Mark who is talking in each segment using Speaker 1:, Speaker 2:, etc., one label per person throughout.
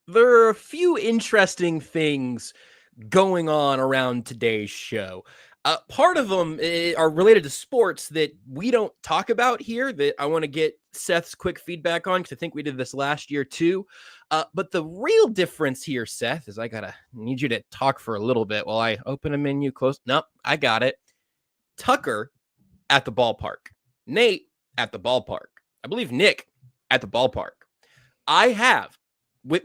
Speaker 1: there are a few interesting things going on around today's show. Part of them are related to sports that we don't talk about here that I want to get Seth's quick feedback on because I think we did this last year too. But the real difference here, Seth, is I need you to talk for a little bit while I open a menu close. Nope, I got it. Tucker at the ballpark. Nate at the ballpark. I believe Nick at the ballpark. I have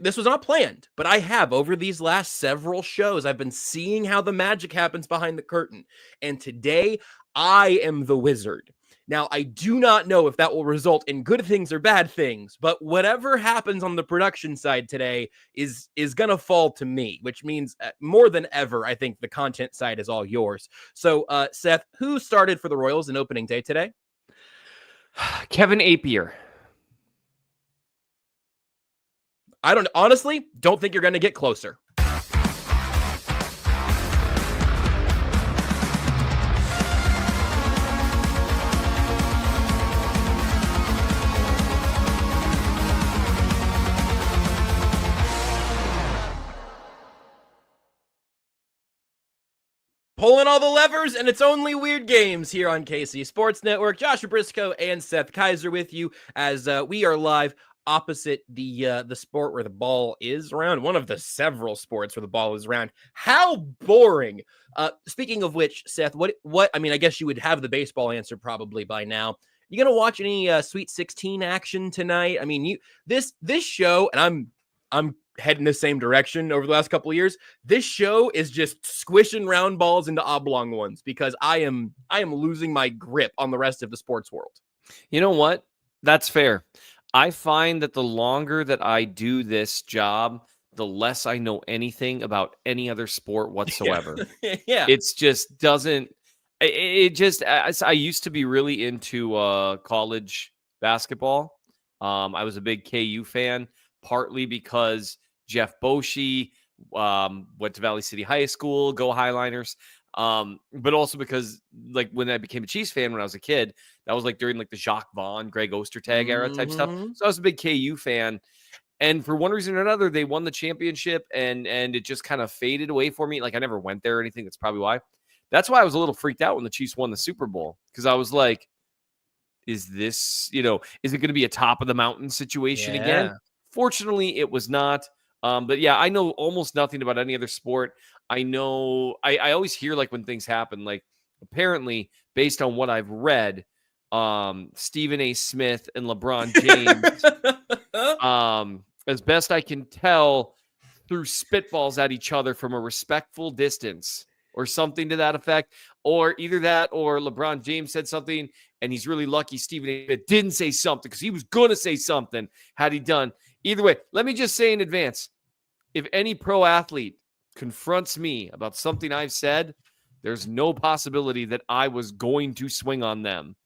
Speaker 1: this was not planned, but I have over these last several shows, I've been seeing how the magic happens behind the curtain. And today I am the wizard. Now, I do not know if that will result in good things or bad things, but whatever happens on the production side today is going to fall to me, which means more than ever, I think the content side is all yours. So, Seth, who started for the Royals in opening day today?
Speaker 2: Kevin Appier.
Speaker 1: I honestly don't think you're going to get closer. Pulling all the levers, and it's only weird games here on KC Sports Network. Joshua Brisco and Seth Keysor with you as we are live opposite the sport where the ball is around, one of the several sports where the ball is around. How boring. Speaking of which, Seth, what I mean, I guess you would have the baseball answer probably by now. You gonna watch any Sweet 16 action tonight? I mean, this show, and I'm heading the same direction over the last couple of years. This show is just squishing round balls into oblong ones because I am losing my grip on the rest of the sports world.
Speaker 2: You know what? That's fair. I find that the longer that I do this job, the less I know anything about any other sport whatsoever.
Speaker 1: Yeah.
Speaker 2: It's just doesn't, I used to be really into college basketball. I was a big KU fan, partly because Jeff Boschee went to Valley City High School, go Highliners. But also because, like, when I became a Chiefs fan when I was a kid, that was like during like the Jacques Vaughn, Greg Ostertag era type stuff. So I was a big KU fan. And for one reason or another, they won the championship and it just kind of faded away for me. Like, I never went there or anything. That's probably why. That's why I was a little freaked out when the Chiefs won the Super Bowl, because I was like, is this, is it going to be a top of the mountain situation again? Fortunately, it was not. But yeah, I know almost nothing about any other sport. I know I always hear, like, when things happen, like, apparently, based on what I've read, Stephen A. Smith and LeBron James, as best I can tell, threw spitballs at each other from a respectful distance or something to that effect. Or either that or LeBron James said something, and he's really lucky Stephen A. Smith didn't say something because he was going to say something had he done. Either way, let me just say in advance, if any pro athlete confronts me about something I've said, there's no possibility that I was going to swing on them.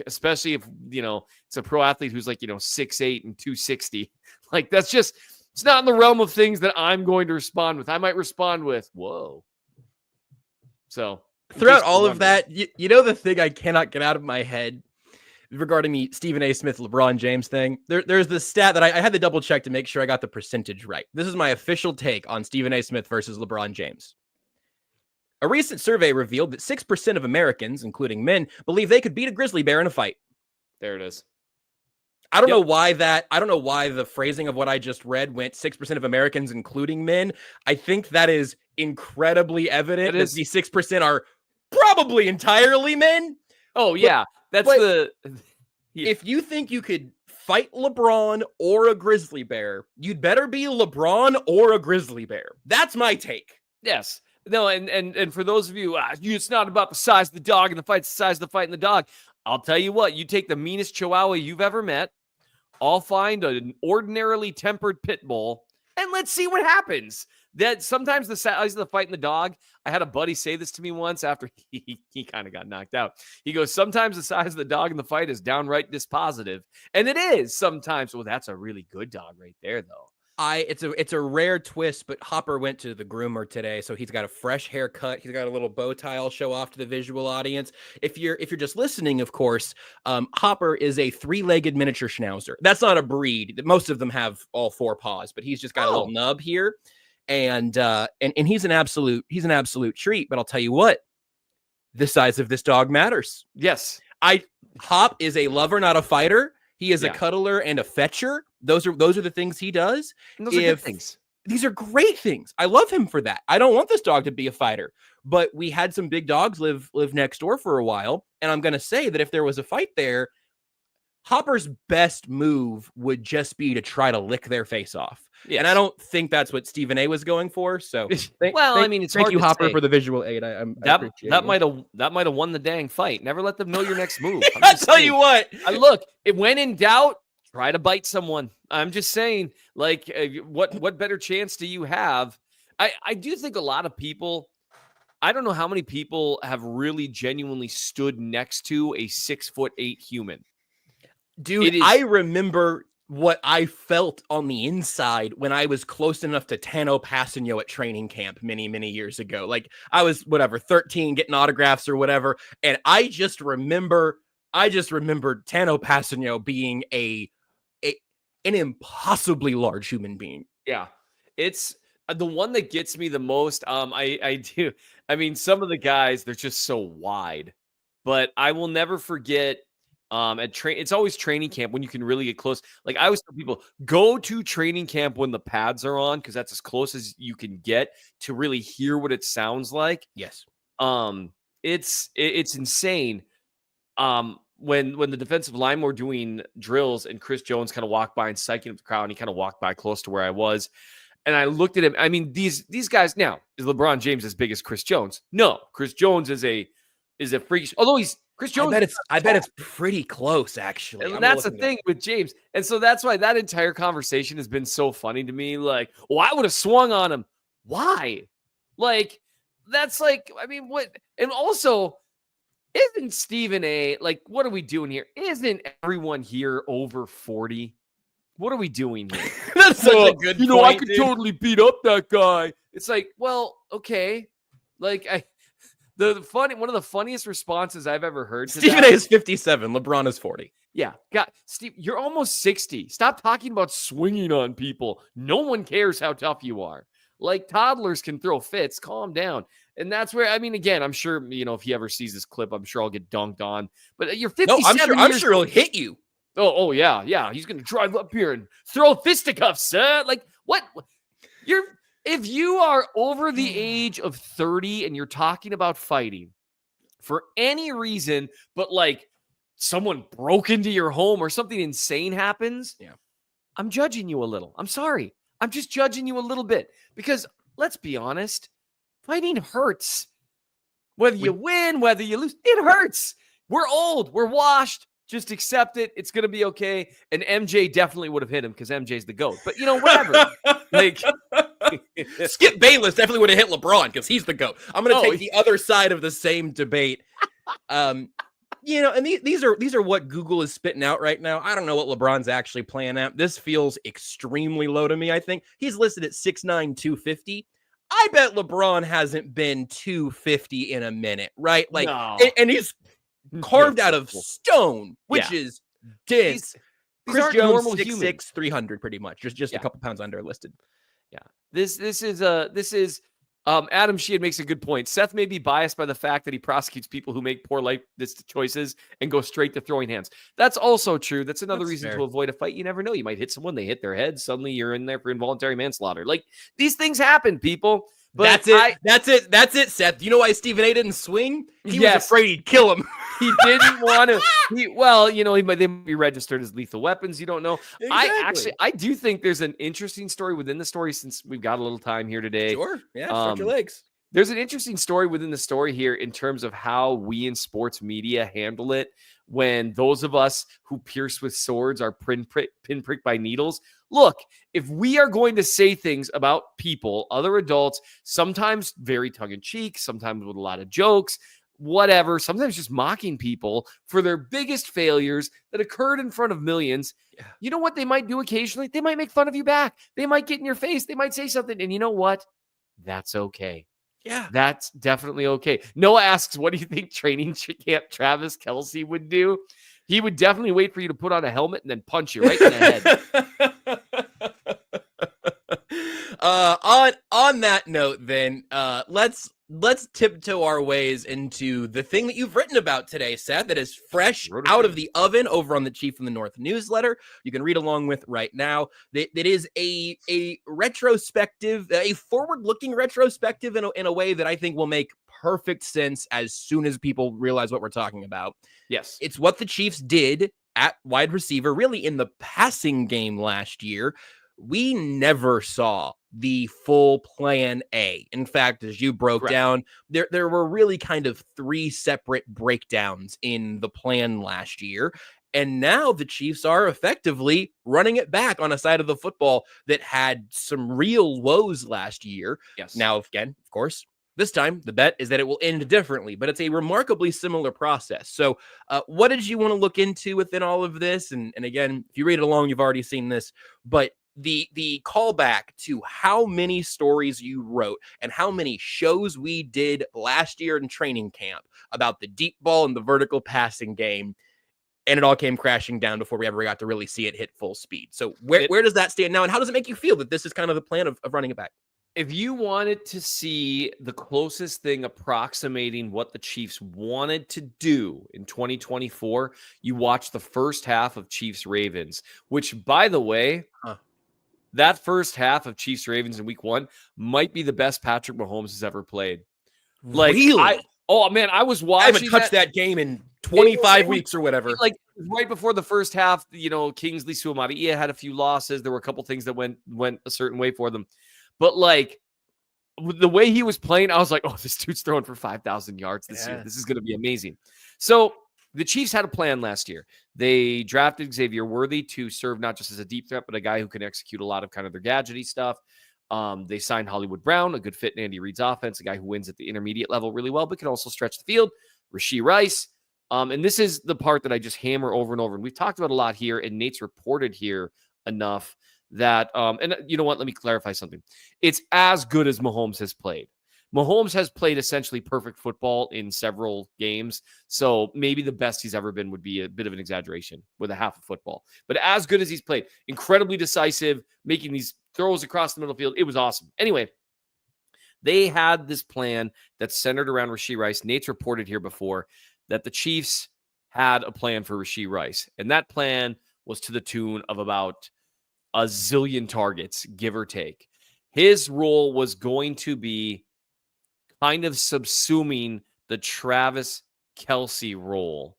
Speaker 2: Especially if, it's a pro athlete who's like, 6'8" and 260. Like, that's just, it's not in the realm of things that I'm going to respond with. I might respond with, whoa. So
Speaker 1: throughout all of that, the thing I cannot get out of my head regarding the Stephen A. Smith, LeBron James thing, there's this stat that I had to double check to make sure I got the percentage right. This is my official take on Stephen A. Smith versus LeBron James. A recent survey revealed that 6% of Americans, including men, believe they could beat a grizzly bear in a fight.
Speaker 2: There it is.
Speaker 1: I don't know why the phrasing of what I just read went 6% of Americans, including men. I think that is incredibly evident that the 6% are probably entirely men.
Speaker 2: Oh, yeah.
Speaker 1: If you think you could fight LeBron or a grizzly bear, you'd better be LeBron or a grizzly bear. That's my take.
Speaker 2: Yes. No, and for those of you, it's not about the size of the dog and the fight's the size of the fight and the dog. I'll tell you what, you take the meanest chihuahua you've ever met, I'll find an ordinarily tempered pit bull, and let's see what happens. That sometimes the size of the fight and the dog, I had a buddy say this to me once after he kind of got knocked out. He goes, sometimes the size of the dog in the fight is downright dispositive. And it is sometimes. Well, that's a really good dog right there, though.
Speaker 1: It's a rare twist, but Hopper went to the groomer today, so he's got a fresh haircut. He's got a little bow tie I'll show off to the visual audience. If you're just listening, of course, Hopper is a 3-legged miniature schnauzer. That's not a breed. Most of them have all 4 paws, but he's just got a little nub here, and he's an absolute treat. But I'll tell you what, the size of this dog matters.
Speaker 2: Yes,
Speaker 1: Hop is a lover, not a fighter. He is a cuddler and a fetcher. Those are the things he does.
Speaker 2: And those are good things.
Speaker 1: These are great things. I love him for that. I don't want this dog to be a fighter, but we had some big dogs live next door for a while, and I'm going to say that if there was a fight there, Hopper's best move would just be to try to lick their face off. Yes. And I don't think that's what Stephen A was going for. So,
Speaker 2: thank you,
Speaker 1: Hopper, for the visual aid.
Speaker 2: That might have won the dang fight. Never let them know your next move.
Speaker 1: I'll tell you what.
Speaker 2: Look, when in doubt, try to bite someone. I'm just saying, like, what better chance do you have? I do think a lot of people. I don't know how many people have really genuinely stood next to a 6'8" human.
Speaker 1: Dude, I remember what I felt on the inside when I was close enough to Tano Passanio at training camp many, many years ago. Like, I was 13 getting autographs or whatever. And I just remember Tano Passanio being an impossibly large human being.
Speaker 2: Yeah. It's the one that gets me the most. I do. I mean, some of the guys, they're just so wide, but I will never forget it's always training camp when you can really get close. Like, I always tell people, go to training camp when the pads are on, because that's as close as you can get to really hear what it sounds like.
Speaker 1: Yes.
Speaker 2: It's insane. When the defensive line were doing drills and Chris Jones kind of walked by and psyching up the crowd, and he kind of walked by close to where I was, and I looked at him. I mean, these guys now, is LeBron James as big as Chris Jones? No, Chris Jones is a freak. Although Chris Jones,
Speaker 1: I bet it's pretty close, actually.
Speaker 2: And that's the thing with James. And so that's why that entire conversation has been so funny to me. Like, well, I would have swung on him. Why? Like, that's like, I mean, what? And also, isn't Stephen A, like, what are we doing here? Isn't everyone here over 40? What are we doing here?
Speaker 1: That's such a good point,
Speaker 2: I could totally beat up that guy. It's like, well, okay. Like, one of the funniest responses I've ever heard.
Speaker 1: Stephen A is 57. LeBron is 40.
Speaker 2: Yeah. God, Steve, you're almost 60. Stop talking about swinging on people. No one cares how tough you are. Like, toddlers can throw fits. Calm down. And that's where, I mean, again, I'm sure, if he ever sees this clip, I'm sure I'll get dunked on. But you're 57.
Speaker 1: No, I'm sure he'll hit you.
Speaker 2: Oh, yeah. Yeah. He's going to drive up here and throw fisticuffs, sir. Like, what? If you are over the age of 30 and you're talking about fighting for any reason, but like someone broke into your home or something insane happens, I'm judging you a little. I'm sorry. I'm just judging you a little bit, because let's be honest, fighting hurts. Whether you win, whether you lose, it hurts. We're old. We're washed. Just accept it. It's going to be okay. And MJ definitely would have hit him because MJ's the GOAT. But, whatever. Like,
Speaker 1: Skip Bayless definitely would have hit LeBron because he's the GOAT. I'm going to take the other side of the same debate. And these are what Google is spitting out right now. I don't know what LeBron's actually playing at. This feels extremely low to me, I think. He's listed at 6'9", 250. I bet LeBron hasn't been 250 in a minute, right? Like,
Speaker 2: no.
Speaker 1: and he's carved out of stone, which is dense. Chris Jones, 6'6", 300, pretty much. Just a couple pounds under listed.
Speaker 2: Yeah. This is Adam Sheehan makes a good point. Seth may be biased by the fact that he prosecutes people who make poor life choices and go straight to throwing hands. That's also true. That's another reason to avoid a fight. You never know. You might hit someone, they hit their head. Suddenly you're in there for involuntary manslaughter. Like, these things happen, people. But
Speaker 1: That's it, Seth. You know why Stephen A didn't swing? He was afraid he'd kill him.
Speaker 2: He didn't want to. They might be registered as lethal weapons. You don't know.
Speaker 1: Exactly.
Speaker 2: I do think there's an interesting story within the story, since we've got a little time here today.
Speaker 1: Sure. Yeah, stretch your legs.
Speaker 2: There's an interesting story within the story here in terms of how we in sports media handle it when those of us who pierce with swords are pinpricked by needles. Look, if we are going to say things about people, other adults, sometimes very tongue-in-cheek, sometimes with a lot of jokes, whatever, sometimes just mocking people for their biggest failures that occurred in front of millions.
Speaker 1: Yeah.
Speaker 2: You know what they might do occasionally? They might make fun of you back. They might get in your face. They might say something. And you know what? That's okay.
Speaker 1: Yeah.
Speaker 2: That's definitely okay. Noah asks, what do you think training camp Travis Kelce would do? He would definitely wait for you to put on a helmet and then punch you right in the head.
Speaker 1: On that note, then let's tiptoe our ways into the thing that you've written about today, Seth, that is fresh out of the oven over on the Chief from the North newsletter. You can read along with right now. That is a retrospective, a forward-looking retrospective in a way that I think will make perfect sense as soon as people realize what we're talking about.
Speaker 2: Yes.
Speaker 1: It's what the Chiefs did at wide receiver, really in the passing game last year. We never saw the full plan A. In fact, as you broke down, there were really kind of three separate breakdowns in the plan last year. And now the Chiefs are effectively running it back on a side of the football that had some real woes last year.
Speaker 2: Yes.
Speaker 1: Now, again, of course, this time the bet is that it will end differently, but it's a remarkably similar process. So what did you want to look into within all of this? And again, if you read it along, you've already seen this, but the callback to how many stories you wrote and how many shows we did last year in training camp about the deep ball and the vertical passing game, and it all came crashing down before we ever got to really see it hit full speed. So where does that stand now, and how does it make you feel that this is kind of the plan of running it back?
Speaker 2: If you wanted to see the closest thing approximating what the Chiefs wanted to do in 2024, you watch the first half of Chiefs-Ravens, which, by the way, that first half of Chiefs-Ravens in week 1 might be the best Patrick Mahomes has ever played. Like,
Speaker 1: really?
Speaker 2: I was watching.
Speaker 1: I haven't touched that game in 25 weeks or whatever.
Speaker 2: Like right before the first half, Kingsley Suamataia had a few losses. There were a couple things that went a certain way for them. But like the way he was playing, I was like, oh, this dude's throwing for 5,000 yards this year. This is going to be amazing. So the Chiefs had a plan last year. They drafted Xavier Worthy to serve not just as a deep threat, but a guy who can execute a lot of kind of their gadgety stuff. They signed Hollywood Brown, a good fit in Andy Reid's offense, a guy who wins at the intermediate level really well, but can also stretch the field. Rashee Rice. And this is the part that I just hammer over and over. And we've talked about a lot here, and Nate's reported here enough that, and you know what? Let me clarify something. It's as good as Mahomes has played. Mahomes has played essentially perfect football in several games. So maybe the best he's ever been would be a bit of an exaggeration with a half of football. But as good as he's played, incredibly decisive, making these throws across the middle field. It was awesome. Anyway, they had this plan that's centered around Rashee Rice. Nate's reported here before that the Chiefs had a plan for Rashee Rice. And that plan was to the tune of about a zillion targets, give or take. His role was going to be kind of subsuming the Travis Kelce role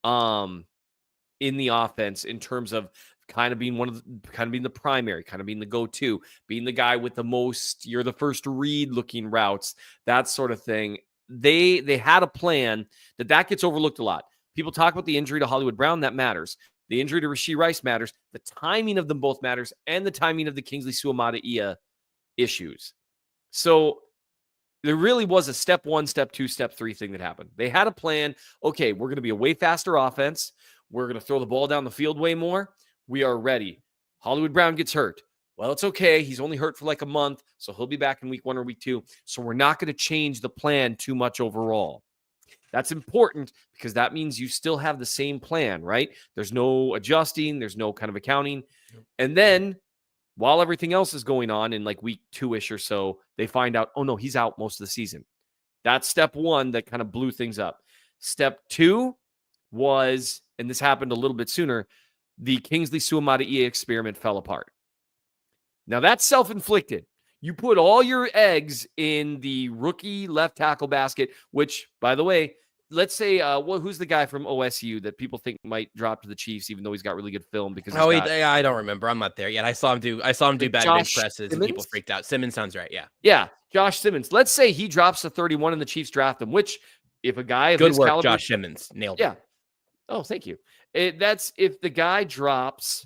Speaker 2: in the offense in terms of kind of being the primary, kind of being the go-to, being the guy with the most, you're the first read looking routes, that sort of thing. They had a plan that gets overlooked a lot. People talk about the injury to Hollywood Brown. That matters. The injury to Rashee Rice matters. The timing of them both matters, and the timing of the Kingsley Suamataia issues. So there really was a step 1, step 2, step 3 thing that happened. They had a plan. Okay, we're going to be a way faster offense. We're going to throw the ball down the field way more. We are ready. Hollywood Brown gets hurt. Well, it's okay. He's only hurt for like a month, so he'll be back in week 1 or week 2. So we're not going to change the plan too much overall. That's important because that means you still have the same plan, right? There's no adjusting. There's no kind of accounting. And then while everything else is going on in like week 2-ish or so, they find out, oh no, he's out most of the season. That's step 1 that kind of blew things up. Step 2 was, and this happened a little bit sooner, the Kingsley Suamataia experiment fell apart. Now that's self-inflicted. You put all your eggs in the rookie left tackle basket, which, by the way, let's say, who's the guy from OSU that people think might drop to the Chiefs, even though he's got really good film? Because
Speaker 1: I don't remember. I'm not there yet. I saw him do bad bench presses, and people freaked out. Simmons sounds right. Yeah,
Speaker 2: Josh Simmons. Let's say he drops to 31 and the Chiefs draft him. Which, if a guy of his caliber,
Speaker 1: Josh Simmons nailed it.
Speaker 2: Yeah. Oh, thank you. That's if the guy drops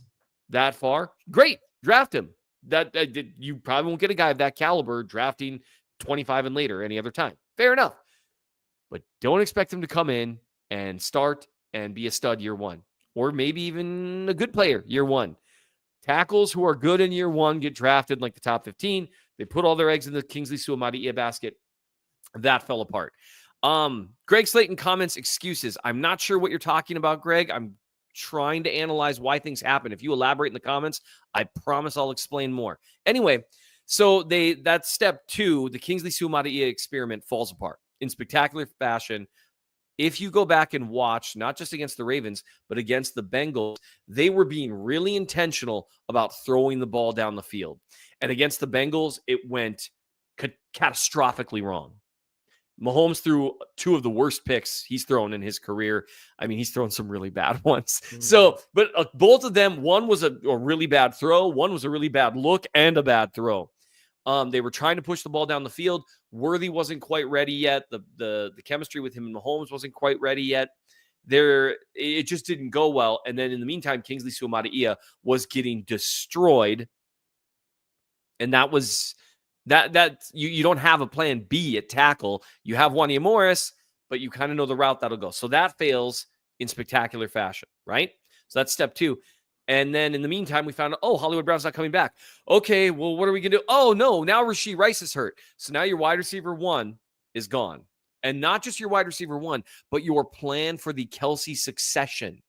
Speaker 2: that far, great, draft him. That you probably won't get a guy of that caliber drafting 25 and later any other time. Fair enough. but don't expect him to come in and start and be a stud year one, or maybe even a good player year one. Tackles who are good in year one get drafted in like the top 15. They put all their eggs in the Kingsley Suamataia basket. That fell apart. Greg Slayton comments excuses. I'm not sure what you're talking about, Greg. I'm trying to analyze why things happen. If you elaborate in the comments, I promise I'll explain more. Anyway, so that's step 2. The Kingsley Suamataia experiment falls apart in spectacular fashion. If you go back and watch, not just against the Ravens, but against the Bengals, they were being really intentional about throwing the ball down the field. And against the Bengals, it went catastrophically wrong. Mahomes threw 2 of the worst picks he's thrown in his career. I mean, he's thrown some really bad ones. So, but both of them, one was a really bad throw, one was a really bad look and a bad throw. They were trying to push the ball down the field. Worthy wasn't quite ready yet. The chemistry with him and Mahomes wasn't quite ready yet. It just didn't go well. And then in the meantime, Kingsley Suamataia was getting destroyed. And that was that you don't have a plan B at tackle. You have Wanya Morris, but you kind of know the route that'll go. So that fails in spectacular fashion, right? So that's step 2. And then in the meantime, we found out, Hollywood Brown's not coming back. Okay, well, what are we going to do? Oh, no, now Rashee Rice is hurt. So now your wide receiver 1 is gone. And not just your wide receiver 1, but your plan for the Kelce succession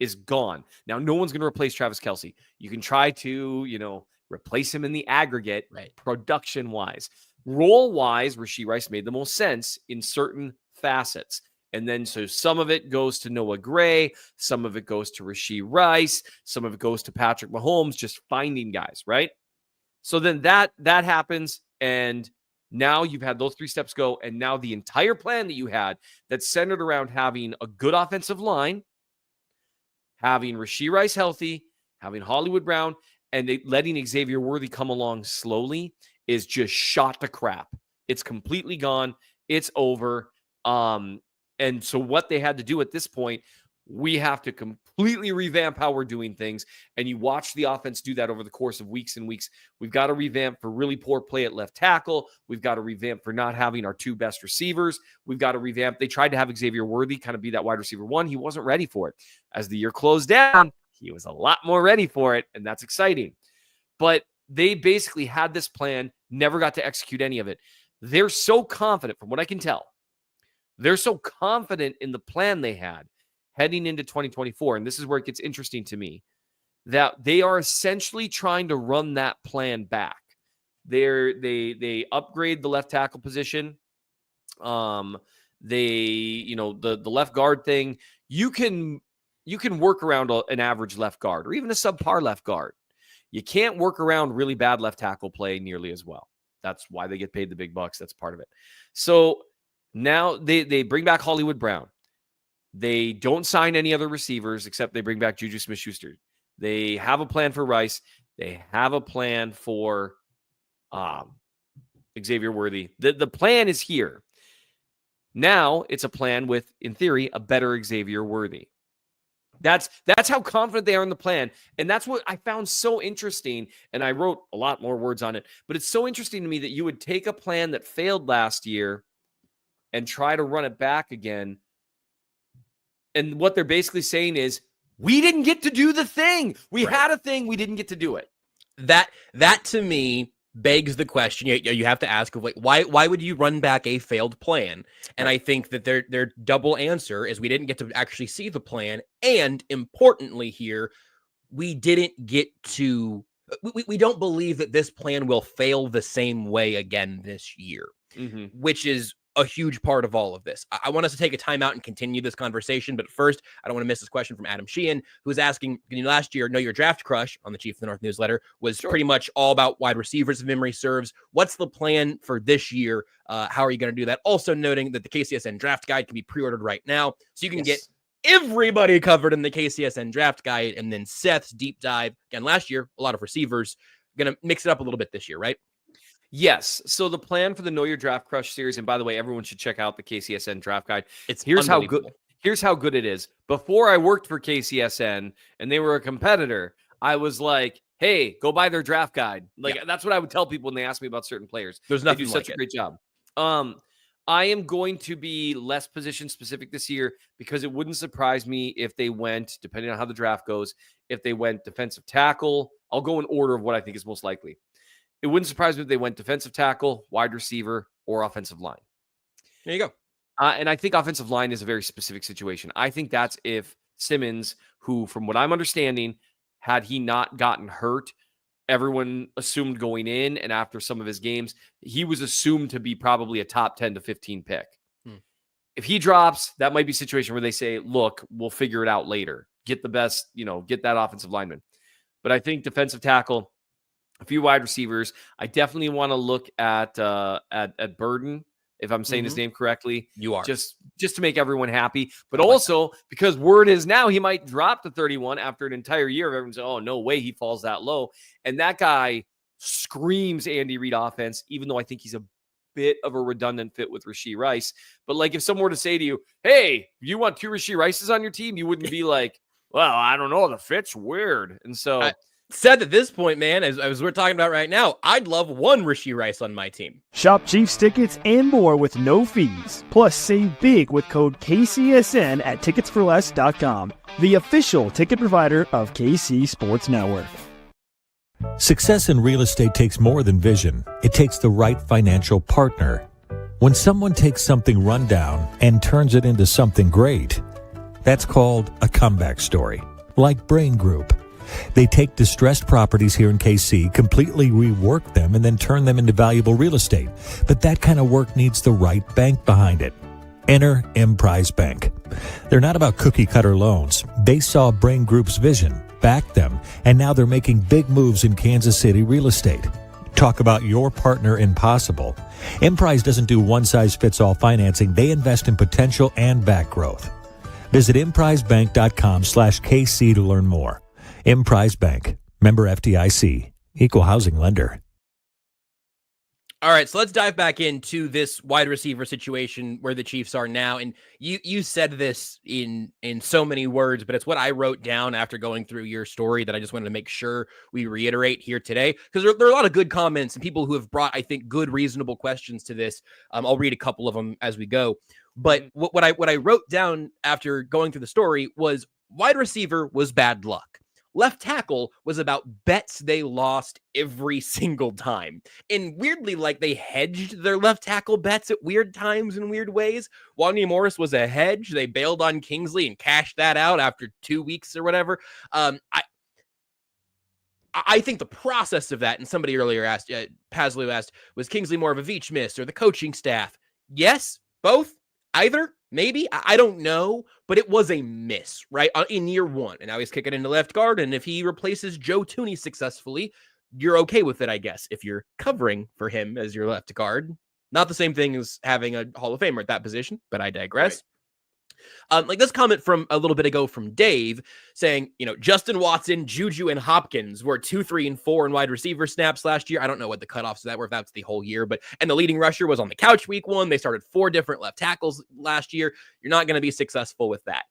Speaker 2: is gone. Now, no one's going to replace Travis Kelce. You can try to, replace him in the aggregate, right, production-wise. Role-wise, Rashee Rice made the most sense in certain facets. And then so some of it goes to Noah Gray, some of it goes to Rashee Rice, some of it goes to Patrick Mahomes, just finding guys, right? So then that happens, and now you've had those 3 steps go, and now the entire plan that you had that's centered around having a good offensive line, having Rashee Rice healthy, having Hollywood Brown, and letting Xavier Worthy come along slowly is just shot to crap. It's completely gone. It's over. And so what they had to do at this point, we have to completely revamp how we're doing things. And you watch the offense do that over the course of weeks and weeks. We've got to revamp for really poor play at left tackle. We've got to revamp for not having our 2 best receivers. We've got to revamp. They tried to have Xavier Worthy kind of be that wide receiver 1. He wasn't ready for it. As the year closed down, he was a lot more ready for it, and that's exciting. But they basically had this plan, never got to execute any of it. They're so confident, from what I can tell, they're so confident in the plan they had heading into 2024, and this is where it gets interesting to me, that they are essentially trying to run that plan back. They upgrade the left tackle position. The left guard thing, you can work around an average left guard or even a subpar left guard. You can't work around really bad left tackle play nearly as well. That's why they get paid the big bucks. That's part of it. So now they bring back Hollywood Brown. They don't sign any other receivers except they bring back Juju Smith-Schuster. They have a plan for Rice. They have a plan for Xavier Worthy. The plan is here. Now it's a plan with, in theory, a better Xavier Worthy. That's how confident they are in the plan. And that's what I found so interesting. And I wrote a lot more words on it. But it's so interesting to me that you would take a plan that failed last year and try to run it back again. And what they're basically saying is, we didn't get to do the thing. We had a thing. We didn't get to do it.
Speaker 1: That to me begs the question you have to ask of, like, why would you run back a failed plan? And I think that their double answer is we didn't get to actually see the plan. And importantly here, we didn't get to, we don't believe that this plan will fail the same way again this year, which is a huge part of all of this. I want us to take a timeout and continue this conversation. But first, I don't want to miss this question from Adam Sheehan, who's asking, last year, Know Your Draft Crush on the Chief of the North newsletter was pretty much all about wide receivers, if memory serves. What's the plan for this year? How are you going to do that? Also noting that the KCSN Draft Guide can be pre-ordered right now. So you can get everybody covered in the KCSN Draft Guide. And then Seth's deep dive. Again, last year, a lot of receivers. Going to mix it up a little bit this year, right?
Speaker 2: Yes. So the plan for the Know Your Draft Crush series, and by the way, everyone should check out the KCSN Draft Guide. Here's how good it is. Before I worked for KCSN and they were a competitor, I was like, hey, go buy their draft guide. That's what I would tell people when they ask me about certain players.
Speaker 1: There's nothing
Speaker 2: they do such a great job. I am going to be less position specific this year because it wouldn't surprise me if they went, depending on how the draft goes, if they went defensive tackle. I'll go in order of what I think is most likely. It wouldn't surprise me if they went defensive tackle, wide receiver, or offensive line.
Speaker 1: There you go.
Speaker 2: And I think offensive line is a very specific situation. I think that's if Simmons, who, from what I'm understanding, had he not gotten hurt, everyone assumed going in, and after some of his games, he was assumed to be probably a top 10 to 15 pick. If he drops, that might be a situation where they say, look, we'll figure it out later. Get the best, get that offensive lineman. But I think defensive tackle, a few wide receivers. I definitely want to look at Burden, if I'm saying his name correctly.
Speaker 1: You are.
Speaker 2: Just to make everyone happy. But also, because word is now he might drop to 31 after an entire year of everyone saying, oh, no way he falls that low. And that guy screams Andy Reid offense, even though I think he's a bit of a redundant fit with Rashee Rice. But like if someone were to say to you, hey, you want 2 Rashee Rices on your team? You wouldn't be like, well, I don't know. The fit's weird. And so...
Speaker 1: Said at this point, man, as we're talking about right now, I'd love 1 Rashee Rice on my team.
Speaker 3: Shop Chiefs tickets and more with no fees. Plus, save big with code KCSN at ticketsforless.com, the official ticket provider of KC Sports Network.
Speaker 4: Success in real estate takes more than vision. It takes the right financial partner. When someone takes something rundown and turns it into something great, that's called a comeback story, like Brain Group. They take distressed properties here in KC, completely rework them, and then turn them into valuable real estate. But that kind of work needs the right bank behind it. Enter Emprise Bank. They're not about cookie-cutter loans. They saw Brain Group's vision, backed them, and now they're making big moves in Kansas City real estate. Talk about your partner in possible. Emprise doesn't do one-size-fits-all financing. They invest in potential and back growth. Visit emprisebank.com/KC to learn more. Emprise Bank, member FDIC, equal housing lender.
Speaker 1: All right, so let's dive back into this wide receiver situation where the Chiefs are now. And you said this in so many words, but it's what I wrote down after going through your story that I just wanted to make sure we reiterate here today, because there are a lot of good comments and people who have brought, I think, good, reasonable questions to this. I'll read a couple of them as we go. But what I wrote down after going through the story was wide receiver was bad luck. Left tackle was about bets they lost every single time. And weirdly, like they hedged their left tackle bets at weird times in weird ways. Wanya Morris was a hedge. They bailed on Kingsley and cashed that out after 2 weeks or whatever. I think the process of that, and somebody earlier asked, Pazlou asked, was Kingsley more of a Veach miss or the coaching staff? Yes, both, either. Maybe, I don't know, but it was a miss, right? In year 1. And now he's kicking into left guard. And if he replaces Joe Tooney successfully, you're okay with it, I guess, if you're covering for him as your left guard. Not the same thing as having a Hall of Famer at that position, but I digress. Right. Like this comment from a little bit ago from Dave saying, Justin Watson, Juju, and Hopkins were 2, 3, and 4 in wide receiver snaps last year. I don't know what the cutoffs of that were, if that's the whole year, and the leading rusher was on the couch week 1. They started 4 different left tackles last year. You're not going to be successful with that.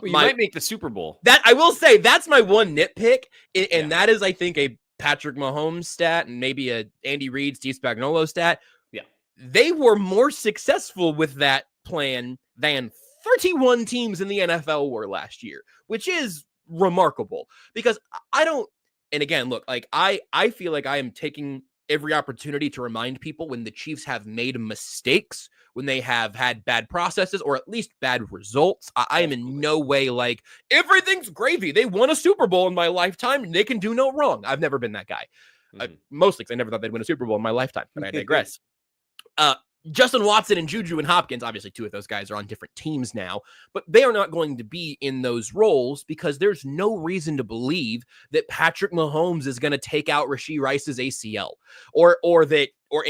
Speaker 2: You might make the Super Bowl.
Speaker 1: That I will say, that's my one nitpick, and that is, I think, a Patrick Mahomes stat and maybe a Andy Reid, Steve Spagnuolo stat.
Speaker 2: Yeah,
Speaker 1: they were more successful with that plan than 31 teams in the NFL were last year, which is remarkable because and again, look, like I feel like I am taking every opportunity to remind people when the Chiefs have made mistakes, when they have had bad processes or at least bad results. I am in no way like everything's gravy. They won a Super Bowl in my lifetime and they can do no wrong. I've never been that guy. Mostly because I never thought they'd win a Super Bowl in my lifetime, but I digress. Justin Watson and Juju and Hopkins, obviously 2 of those guys are on different teams now, but they are not going to be in those roles because there's no reason to believe that Patrick Mahomes is going to take out Rashee Rice's ACL or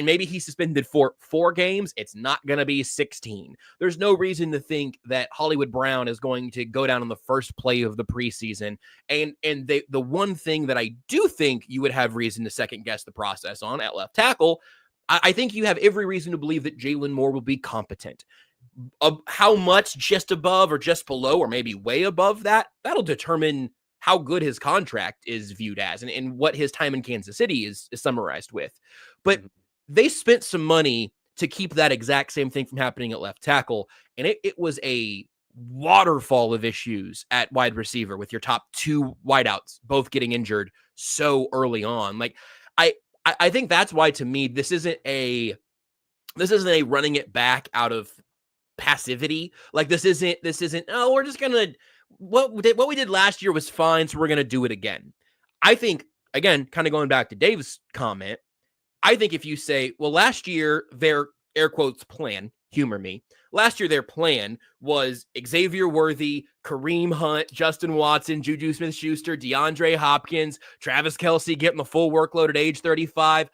Speaker 1: maybe he's suspended for 4 games. It's not going to be 16. There's no reason to think that Hollywood Brown is going to go down on the first play of the preseason. And the one thing that I do think you would have reason to second guess the process on at left tackle, I think you have every reason to believe that Jalen Moore will be competent. How much just above or just below or maybe way above that'll determine how good his contract is viewed as and what his time in Kansas City is summarized with. But they spent some money to keep that exact same thing from happening at left tackle. And it was a waterfall of issues at wide receiver with your top two wideouts both getting injured so early on. Like I think that's why, to me, this isn't a running it back out of passivity. Like this isn't, oh, we're just gonna, what we did last year was fine, so we're gonna do it again. I think, again, kind of going back to Dave's comment, I think if you say, well, last year their air quotes plan, humor me, last year their plan was Xavier Worthy, Kareem Hunt, Justin Watson, Juju Smith-Schuster, DeAndre Hopkins, Travis Kelce getting the full workload at age 35.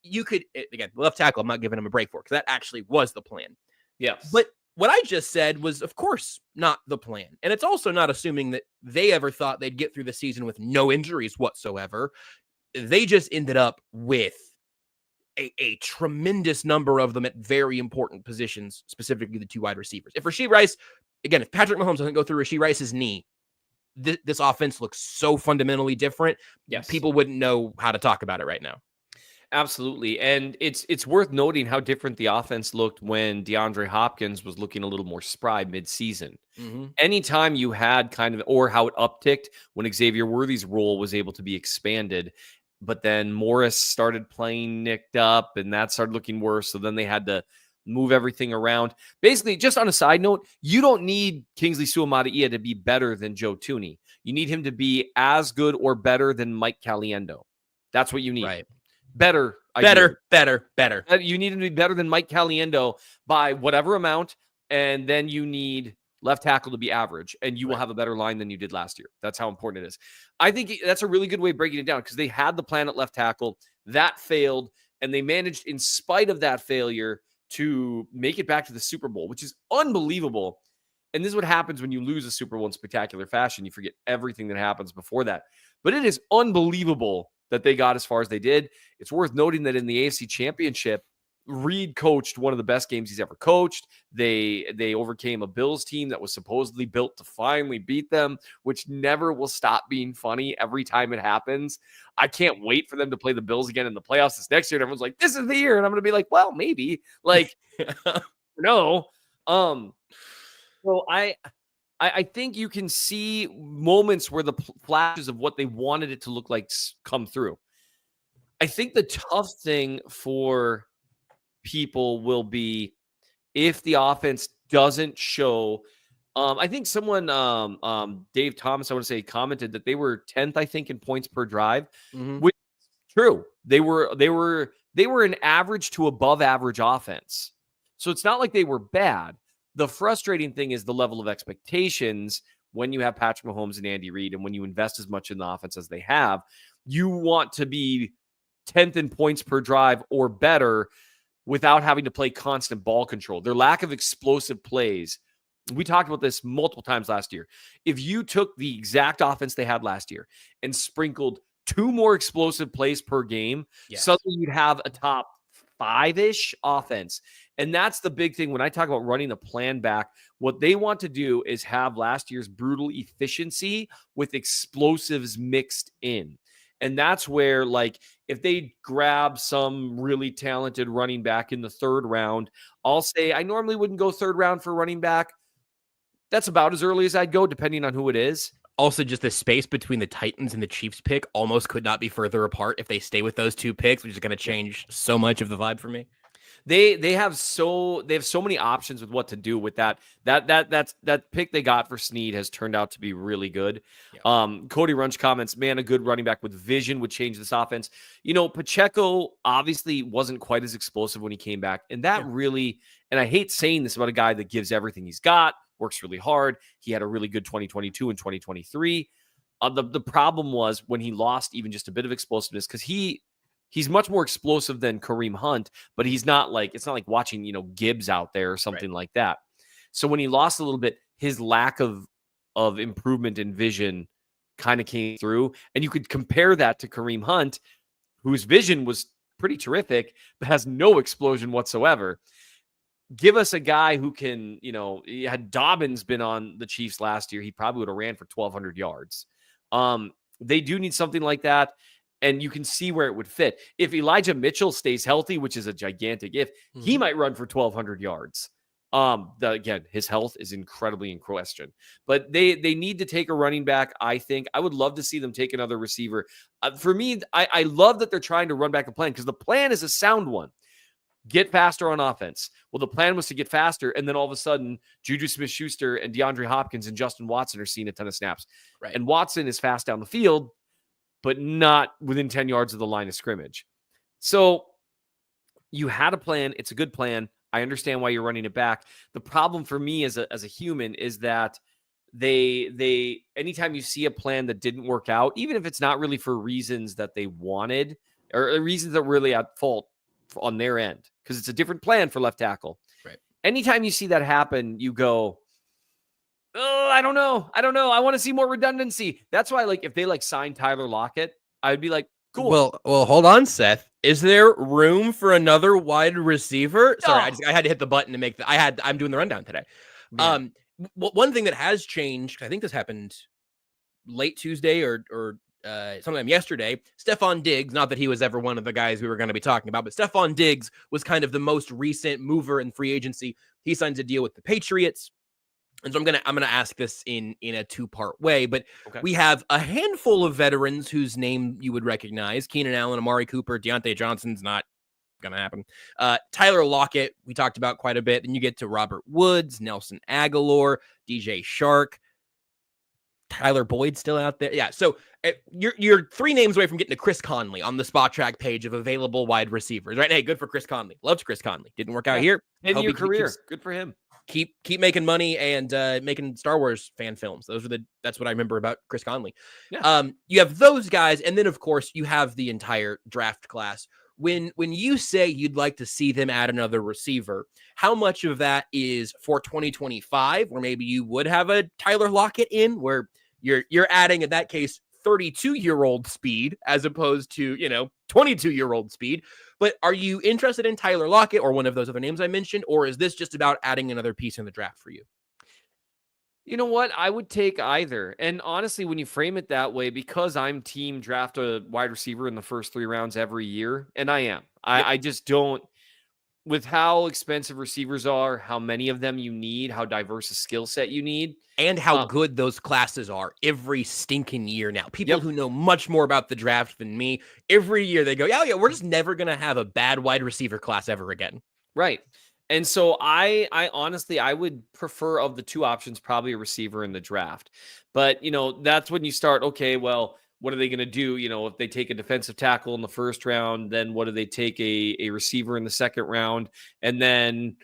Speaker 1: You could, again, left tackle, I'm not giving him a break for, because that actually was the plan.
Speaker 2: Yes.
Speaker 1: But what I just said was, of course, not the plan. And it's also not assuming that they ever thought they'd get through the season with no injuries whatsoever. They just ended up with a tremendous number of them at very important positions, specifically the two wide receivers. If Rashee Rice, again, if Patrick Mahomes doesn't go through Rashee Rice's knee, this offense looks so fundamentally different.
Speaker 2: Yes.
Speaker 1: People wouldn't know how to talk about it right now.
Speaker 2: Absolutely. And it's worth noting how different the offense looked when DeAndre Hopkins was looking a little more spry mid-season.
Speaker 1: Mm-hmm.
Speaker 2: Anytime you had kind of, or how it upticked when Xavier Worthy's role was able to be expanded, but then Morris started playing nicked up and that started looking worse. So then they had to move everything around. Basically, just on a side note, you don't need Kingsley Suamataia to be better than Joe Thuney. You need him to be as good or better than Mike Caliendo. That's what you need.
Speaker 1: Right.
Speaker 2: Better. You need him to be better than Mike Caliendo by whatever amount, and then you need left tackle to be average, and you will have a better line than you did last year. That's how important it is. I think that's a really good way of breaking it down, because they had the plan at left tackle. That failed, and they managed, in spite of that failure, to make it back to the Super Bowl, which is unbelievable. And this is what happens when you lose a Super Bowl in spectacular fashion. You forget everything that happens before that. But it is unbelievable that they got as far as they did. It's worth noting that in the AFC Championship, Reed coached one of the best games he's ever coached. They overcame a Bills team that was supposedly built to finally beat them, which never will stop being funny every time it happens. I can't wait for them to play the Bills again in the playoffs this next year. And everyone's like, this is the year. And I'm going to be like, well, maybe. Like, no. So I think you can see moments where the flashes of what they wanted it to look like come through. I think the tough thing for people will be if the offense doesn't show. I think someone, Dave Thomas, I want to say, commented that they were 10th, I think, in points per drive, which is true. They were an average to above average offense. So it's not like they were bad. The frustrating thing is the level of expectations when you have Patrick Mahomes and Andy Reid, and when you invest as much in the offense as they have. You want to be 10th in points per drive or better without having to play constant ball control. Their lack of explosive plays. We talked about this multiple times last year. If you took the exact offense they had last year and sprinkled 2 more explosive plays per game, suddenly you'd have a top 5-ish offense. And that's the big thing when I talk about running the plan back. What they want to do is have last year's brutal efficiency with explosives mixed in. And that's where, like, if they grab some really talented running back in the 3rd round, I'll say I normally wouldn't go 3rd round for running back. That's about as early as I'd go, depending on who it is.
Speaker 1: Also, just the space between the Titans and the Chiefs pick almost could not be further apart if they stay with those 2 picks, which is going to change so much of the vibe for me.
Speaker 2: They have so many options with what to do with that pick they got for Snead has turned out to be really good. Yeah. Cody Runch comments, man, a good running back with vision would change this offense. You know, Pacheco obviously wasn't quite as explosive when he came back, and that really, and I hate saying this about a guy that gives everything he's got, works really hard. He had a really good 2022 and 2023. The problem was when he lost even just a bit of explosiveness, because he's much more explosive than Kareem Hunt, but he's not like, it's not like watching, Gibbs out there or something like that. So when he lost a little bit, his lack of improvement in vision kind of came through. And you could compare that to Kareem Hunt, whose vision was pretty terrific, but has no explosion whatsoever. Give us a guy who can, had Dobbins been on the Chiefs last year, he probably would have ran for 1,200 yards. They do need something like that. and you can see where it would fit. If Elijah Mitchell stays healthy, which is a gigantic if, he might run for 1,200 yards. Again, his health is incredibly in question, but they need to take a running back. I think I would love to see them take another receiver. For me, I love that they're trying to run back the plan because the plan is a sound one. Get faster on offense. Well, the plan was to get faster, and then all of a sudden, Juju Smith-Schuster and DeAndre Hopkins and Justin Watson are seeing a ton of snaps.
Speaker 1: Right.
Speaker 2: And Watson is fast down the field, but not within 10 yards of the line of scrimmage. So you had a plan. It's a good plan. I understand why you're running it back. The problem for me as a human is that they anytime you see a plan that didn't work out, even if it's not really for reasons that they wanted or reasons that were really at fault on their end, because it's a different plan for left tackle.
Speaker 1: Right.
Speaker 2: Anytime you see that happen, you go, oh, I don't know. I want to see more redundancy. That's why, if they sign Tyler Lockett, I would be like, cool.
Speaker 1: Well, hold on, Seth. Is there room for another wide receiver? Sorry, I had to hit the button to make I'm doing the rundown today.
Speaker 2: Man.
Speaker 1: One thing that has changed, I think this happened late Tuesday or sometime yesterday. Stephon Diggs, not that he was ever one of the guys we were going to be talking about, but Stephon Diggs was kind of the most recent mover in free agency. He signs a deal with the Patriots. And so I'm gonna ask this in a two-part way, but we have a handful of veterans whose name you would recognize: Keenan Allen, Amari Cooper, Deontay Johnson's not gonna happen. Tyler Lockett, we talked about quite a bit. Then you get to Robert Woods, Nelson Aguilar, DJ Shark, Tyler Boyd still out there. Yeah, so you're 3 names away from getting to Chris Conley on the Spot Track page of available wide receivers, right? Hey, good for Chris Conley. Loved Chris Conley. Didn't work out here.
Speaker 2: In your career, good for him.
Speaker 1: Keep making money and making Star Wars fan films. That's what I remember about Chris Conley.
Speaker 2: Yeah.
Speaker 1: You have those guys, and then of course you have the entire draft class. When you say you'd like to see them add another receiver, how much of that is for 2025, where maybe you would have a Tyler Lockett in, where you're adding in that case 32-year-old speed as opposed to 22-year-old speed? But are you interested in Tyler Lockett or one of those other names I mentioned, or is this just about adding another piece in the draft for you?
Speaker 2: You know what? I would take either. And honestly, when you frame it that way, because I'm team draft a wide receiver in the first 3 rounds every year, and I am. I just don't, with how expensive receivers are, how many of them you need, how diverse a skill set you need,
Speaker 1: and how good those classes are every stinking year now. People who know much more about the draft than me, every year they go, yeah, we're just never going to have a bad wide receiver class ever again.
Speaker 2: Right. And so I honestly, I would prefer of the 2 options, probably a receiver in the draft. But, that's when you start, okay, well, what are they going to do? If they take a defensive tackle in the first round, then what do they take a receiver in the second round? And then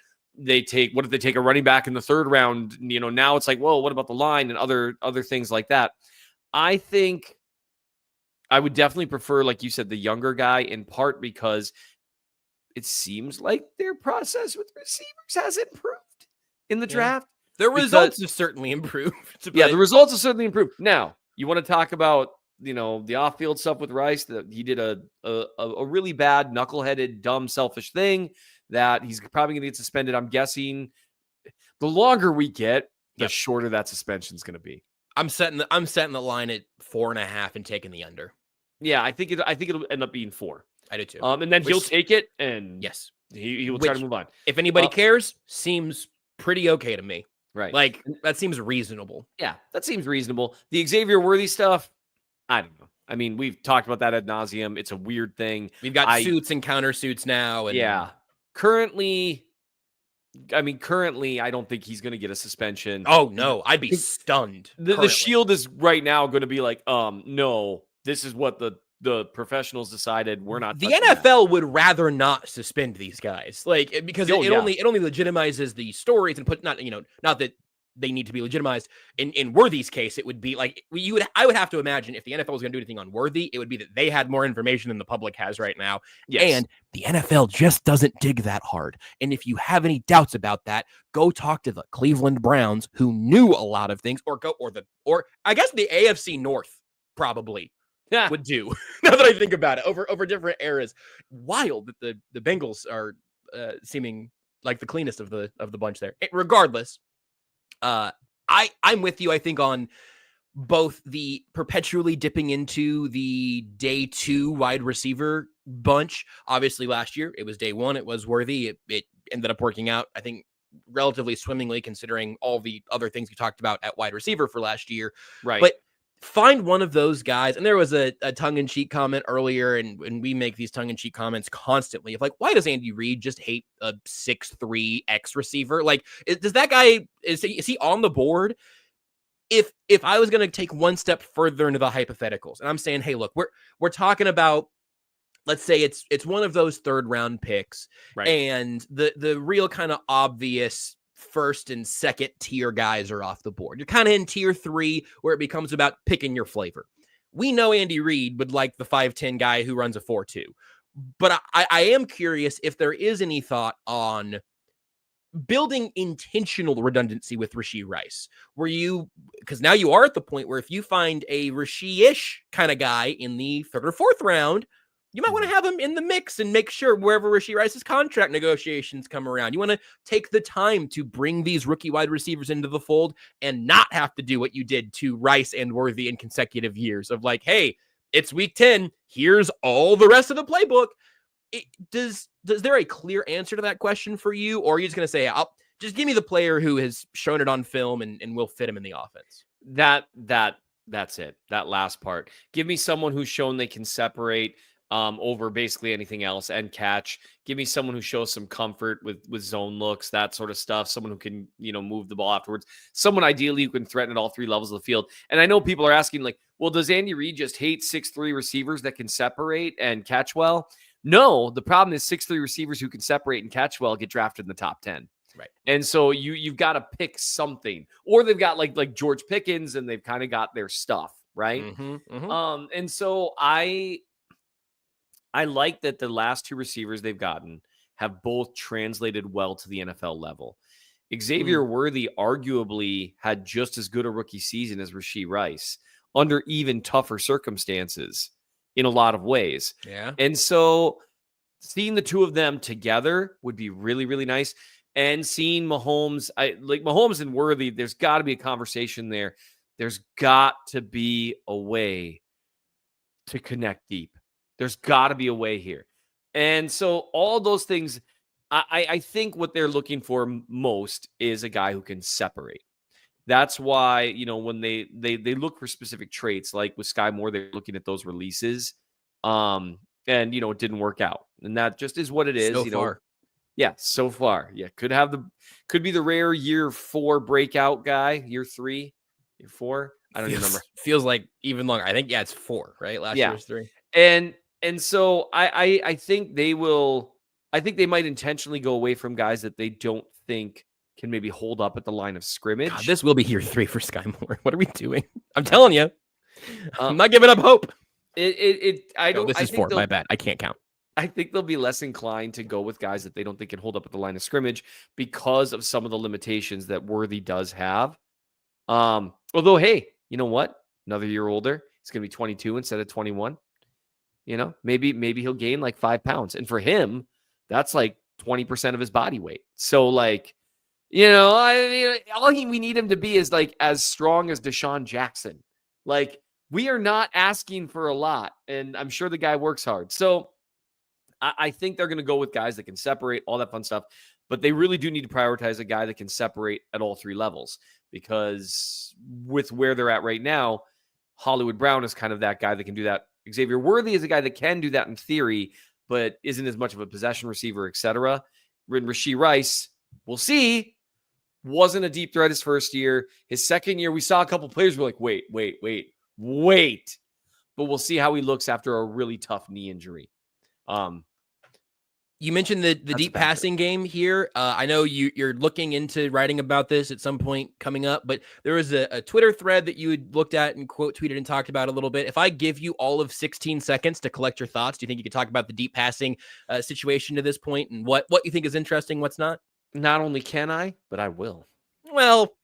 Speaker 2: what if they take a running back in the third round? Now it's like, well, what about the line and other things like that? I think I would definitely prefer, like you said, the younger guy, in part because it seems like their process with receivers has improved in the draft.
Speaker 1: The results have certainly improved.
Speaker 2: Yeah, the results have certainly improved. Now, you want to talk about, the off-field stuff with Rice, that he did a really bad, knuckleheaded, dumb, selfish thing that he's probably going to get suspended. I'm guessing the longer we get, the shorter that suspension is going to be.
Speaker 1: I'm setting the line at 4.5 and taking the under.
Speaker 2: Yeah, I think it'll end up being 4.
Speaker 1: I do too.
Speaker 2: And then he'll take it, and
Speaker 1: yes,
Speaker 2: he will try to move on.
Speaker 1: If anybody cares, seems pretty okay to me.
Speaker 2: Right.
Speaker 1: That seems reasonable.
Speaker 2: Yeah, that seems reasonable. The Xavier Worthy stuff, I don't know. I mean, we've talked about that ad nauseum. It's a weird thing.
Speaker 1: We've got suits and countersuits now. And
Speaker 2: yeah. Currently, I don't think he's going to get a suspension.
Speaker 1: Oh, no. I'd be stunned.
Speaker 2: The Shield is right now going to be like, no, this is what the professionals decided. We're not.
Speaker 1: The NFL would rather not suspend these guys, because it only legitimizes the stories and not that they need to be legitimized. In Worthy's case, it would be like I would have to imagine if the NFL was going to do anything on Worthy, it would be that they had more information than the public has right now. Yes. And the NFL just doesn't dig that hard. And if you have any doubts about that, go talk to the Cleveland Browns, who knew a lot of things, or I guess the AFC North probably would do. Now that I think about it, over different eras. Wild that the Bengals are seeming like the cleanest of the bunch there. Regardless, I'm with you, I think, on both the perpetually dipping into the day 2 wide receiver bunch. Obviously, last year it was day 1. It was Worthy. It ended up working out, I think, relatively swimmingly considering all the other things we talked about at wide receiver for last year.
Speaker 2: Right.
Speaker 1: But find one of those guys. And there was a tongue-in-cheek comment earlier, and we make these tongue-in-cheek comments constantly of like, why does Andy Reid just hate a 6'3" X receiver? Like, does that guy, is he on the board? If I was going to take one step further into the hypotheticals, and I'm saying, hey, look, we're talking about, let's say it's one of those 3rd round picks,
Speaker 2: Right.
Speaker 1: and the real kind of obvious 1st and 2nd tier guys are off the board. You're kind of in tier 3 where it becomes about picking your flavor. We know Andy Reid would like the 5'10" guy who runs a 4.2, but I am curious if there is any thought on building intentional redundancy with Rashee Rice, because now you are at the point where if you find a Rashee-ish kind of guy in the 3rd or 4th round, you might want to have him in the mix and make sure wherever Rashee Rice's contract negotiations come around, you want to take the time to bring these rookie wide receivers into the fold and not have to do what you did to Rice and Worthy in consecutive years of like, hey, it's week 10. Here's all the rest of the playbook. Does there a clear answer to that question for you? Or are you just going to say, I'll just give me the player who has shown it on film and we'll fit him in the offense?
Speaker 2: That's it. That last part. Give me someone who's shown they can separate over basically anything else and catch. Give me someone who shows some comfort with zone looks, that sort of stuff. Someone who can, move the ball afterwards. Someone ideally who can threaten at all 3 levels of the field. And I know people are asking like, well, does Andy Reid just hate 6'3" receivers that can separate and catch well? No, the problem is 6'3" receivers who can separate and catch well get drafted in the top 10.
Speaker 1: Right.
Speaker 2: And so you've got to pick something, or they've got like George Pickens and they've kind of got their stuff. Right. And so I like that the last 2 receivers they've gotten have both translated well to the NFL level. Xavier Worthy arguably had just as good a rookie season as Rashee Rice under even tougher circumstances in a lot of ways.
Speaker 1: Yeah.
Speaker 2: And so seeing the 2 of them together would be really, really nice. And seeing Mahomes, Mahomes and Worthy, there's got to be a conversation there. There's got to be a way to connect deep. There's got to be a way here. And so all those things, I think what they're looking for most is a guy who can separate. That's why, when they look for specific traits, like with Sky Moore, they're looking at those releases. And, it didn't work out. And that just is what it is.
Speaker 1: So far.
Speaker 2: Yeah, so far. Yeah, could be the rare year 4 breakout guy, year 3, year 4. I don't even remember.
Speaker 1: Feels like even longer. I think, it's 4, right? Last year was 3.
Speaker 2: And so I think they will. I think they might intentionally go away from guys that they don't think can maybe hold up at the line of scrimmage.
Speaker 1: God, this will be year 3 for Sky Moore. What are we doing? I'm telling you, I'm not giving up hope.
Speaker 2: This
Speaker 1: is 4. My bad. I can't count.
Speaker 2: I think they'll be less inclined to go with guys that they don't think can hold up at the line of scrimmage because of some of the limitations that Worthy does have. Although, hey, you know what? Another year older. He's going to be 22 instead of 21. Maybe he'll gain like 5 pounds. And for him, that's like 20% of his body weight. So like, all we need him to be is like as strong as Deshaun Jackson. Like, we are not asking for a lot. And I'm sure the guy works hard. So I think they're going to go with guys that can separate, all that fun stuff. But they really do need to prioritize a guy that can separate at all 3 levels. Because with where they're at right now, Hollywood Brown is kind of that guy that can do that. Xavier Worthy is a guy that can do that in theory, but isn't as much of a possession receiver, etc. Rashee Rice, we'll see, wasn't a deep threat his first year. His second year, we saw a couple players were like, wait. But we'll see how he looks after a really tough knee injury.
Speaker 1: You mentioned the deep passing game here. I know you're looking into writing about this at some point coming up, but there was a Twitter thread that you had looked at and quote tweeted and talked about a little bit. If I give you all of 16 seconds to collect your thoughts, do you think you could talk about the deep passing situation to this point and what you think is interesting, what's not?
Speaker 2: Not only can I, but I will.
Speaker 1: Well,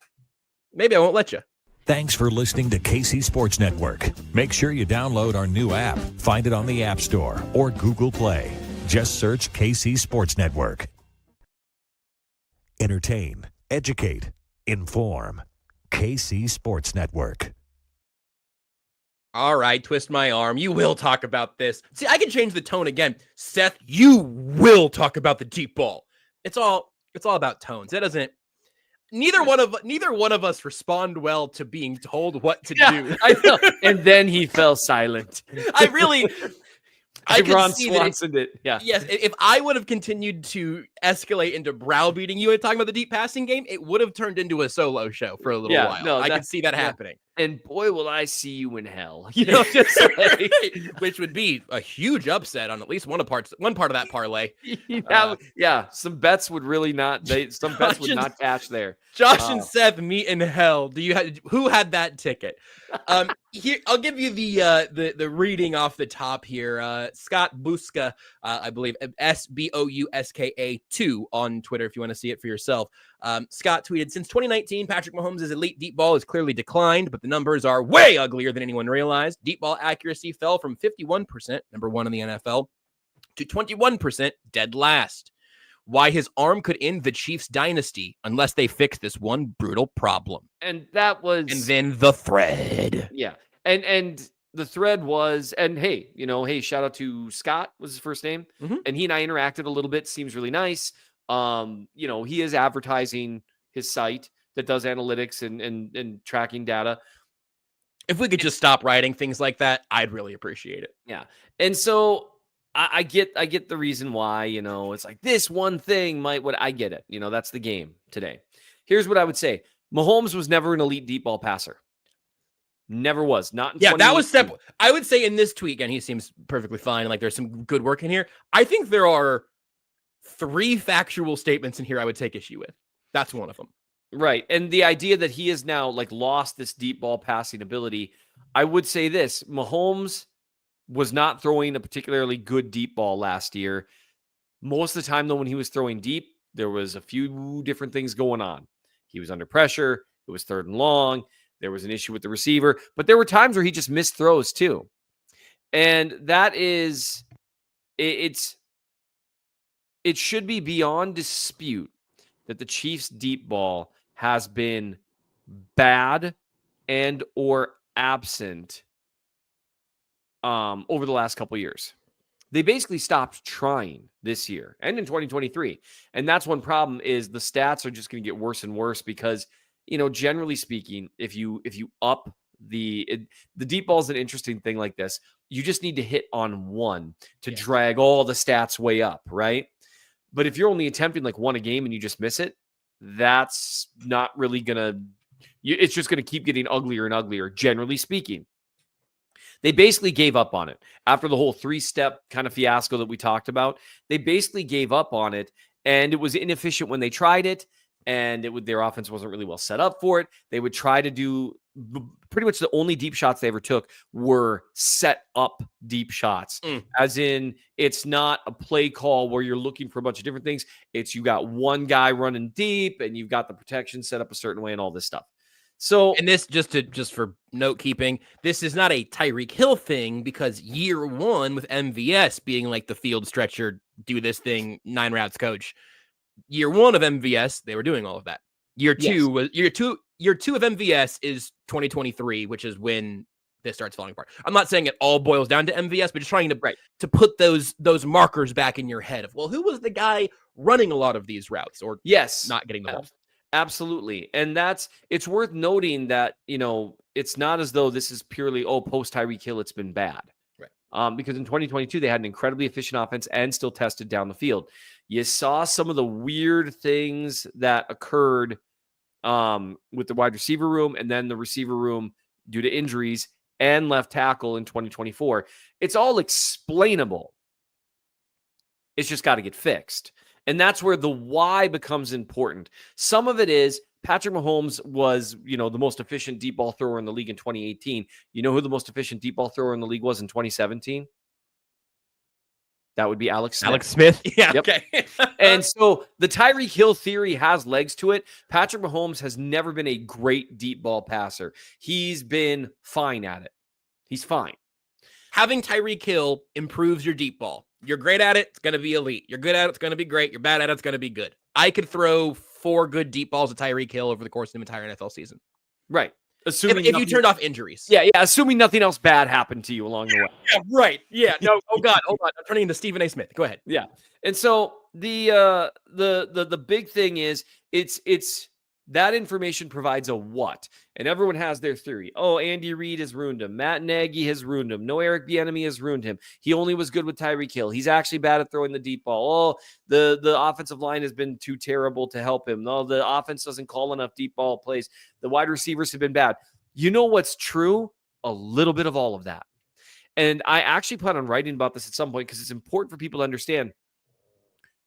Speaker 1: maybe I won't let you.
Speaker 4: Thanks for listening to KC Sports Network. Make sure you download our new app. Find it on the App Store or Google Play. Just search KC Sports Network. Entertain, educate, inform. KC Sports Network.
Speaker 1: All right, twist my arm. You will talk about this. See, I can change the tone again. Seth, you will talk about the deep ball. It's all about tones. It doesn't. Neither one of us respond well to being told what to do.
Speaker 2: I know. And then he fell silent.
Speaker 1: I could
Speaker 2: Ron
Speaker 1: see that
Speaker 2: Swanson did. Yeah.
Speaker 1: Yes, if I would have continued to escalate into browbeating you and talking about the deep passing game, it would have turned into a solo show for a little while.
Speaker 2: No,
Speaker 1: I could see that happening.
Speaker 2: And boy, will I see you in hell. Just like,
Speaker 1: which would be a huge upset on at least one part of that parlay.
Speaker 2: Some bets would really not. Some bets would not cash there.
Speaker 1: Josh and Seth meet in hell. Who had that ticket? Here, I'll give you the reading off the top here. Scott Buska, I believe SBOUSKA 2 on Twitter if you want to see it for yourself. Scott tweeted, since 2019, Patrick Mahomes' elite deep ball has clearly declined, but the numbers are way uglier than anyone realized. Deep ball accuracy fell from 51%, number one in the NFL, to 21%, dead last. Why his arm could end the Chiefs' dynasty unless they fix this one brutal problem.
Speaker 2: And that was...
Speaker 1: And then the thread.
Speaker 2: Yeah. And the thread was, and hey, shout out to Scott was his first name.
Speaker 1: Mm-hmm.
Speaker 2: And he and I interacted a little bit. Seems really nice. He is advertising his site that does analytics and tracking data.
Speaker 1: If we could just stop writing things like that, I'd really appreciate it.
Speaker 2: Yeah. And so I get the reason why, it's like this one thing I get it. That's the game today. Here's what I would say. Mahomes was never an elite deep ball passer. Never was. Not in
Speaker 1: that was step. I would say in this tweet, again, he seems perfectly fine. Like there's some good work in here. I think there are 3 factual statements in here I would take issue with. That's one of them.
Speaker 2: Right. And the idea that he has now lost this deep ball passing ability, I would say this. Mahomes was not throwing a particularly good deep ball last year. Most of the time, though, when he was throwing deep, there was a few different things going on. He was under pressure. It was 3rd and long. There was an issue with the receiver. But there were times where he just missed throws, too. And that is... It should be beyond dispute that the Chiefs' deep ball has been bad and or absent over the last couple years. They basically stopped trying this year and in 2023. And that's one problem is the stats are just going to get worse and worse because, generally speaking, if you up the deep ball is an interesting thing like this. You just need to hit on one to drag all the stats way up, right? But if you're only attempting one a game and you just miss it, that's not really going to, it's just going to keep getting uglier and uglier, generally speaking. They basically gave up on it. After the whole 3-step kind of fiasco that we talked about, they basically gave up on it, and it was inefficient when they tried it, and their offense wasn't really well set up for it. They would try to do pretty much the only deep shots they ever took were set up deep shots. As in, it's not a play call where you're looking for a bunch of different things. It's you got one guy running deep and you've got the protection set up a certain way and all this stuff. So,
Speaker 1: and this just for note keeping, this is not a Tyreek Hill thing because year one with MVS being the field stretcher, do this thing, 9 routes coach. Year one of MVS, they were doing all of that. Year two of MVS is 2023, which is when this starts falling apart. I'm not saying it all boils down to MVS, but just trying to put those markers back in your head of, well, who was the guy running a lot of these routes or not getting the ball?
Speaker 2: Absolutely. And it's worth noting that, it's not as though this is purely, post Tyreek Hill, it's been bad. Right. Because in 2022, they had an incredibly efficient offense and still tested down the field. You saw some of the weird things that occurred with the wide receiver room and then the receiver room due to injuries and left tackle in 2024. It's all explainable. It's just got to get fixed. And that's where the why becomes important. Some of it is Patrick Mahomes was, the most efficient deep ball thrower in the league in 2018. You know who the most efficient deep ball thrower in the league was in 2017? That would be Alex Smith.
Speaker 1: Alex Smith? Yeah,
Speaker 2: yep.
Speaker 1: Okay.
Speaker 2: And so the Tyreek Hill theory has legs to it. Patrick Mahomes has never been a great deep ball passer. He's been fine at it. He's fine.
Speaker 1: Having Tyreek Hill improves your deep ball. You're great at it, it's going to be elite. You're good at it, it's going to be great. You're bad at it, it's going to be good. I could throw 4 good deep balls at Tyreek Hill over the course of the entire NFL season.
Speaker 2: Right. Assuming
Speaker 1: if you turned off injuries.
Speaker 2: Yeah, assuming nothing else bad happened to you along the way.
Speaker 1: Yeah, right. Yeah. No. Oh God. Hold on. I'm turning into Stephen A. Smith. Go ahead.
Speaker 2: Yeah. And so the big thing is it's that information provides a what, and everyone has their theory. Oh, Andy Reid has ruined him. Matt Nagy has ruined him. No, Eric Bieniemy has ruined him. He only was good with Tyreek Hill. He's actually bad at throwing the deep ball. Oh, the offensive line has been too terrible to help him. No, the offense doesn't call enough deep ball plays. The wide receivers have been bad. You know what's true? A little bit of all of that. And I actually plan on writing about this at some point because it's important for people to understand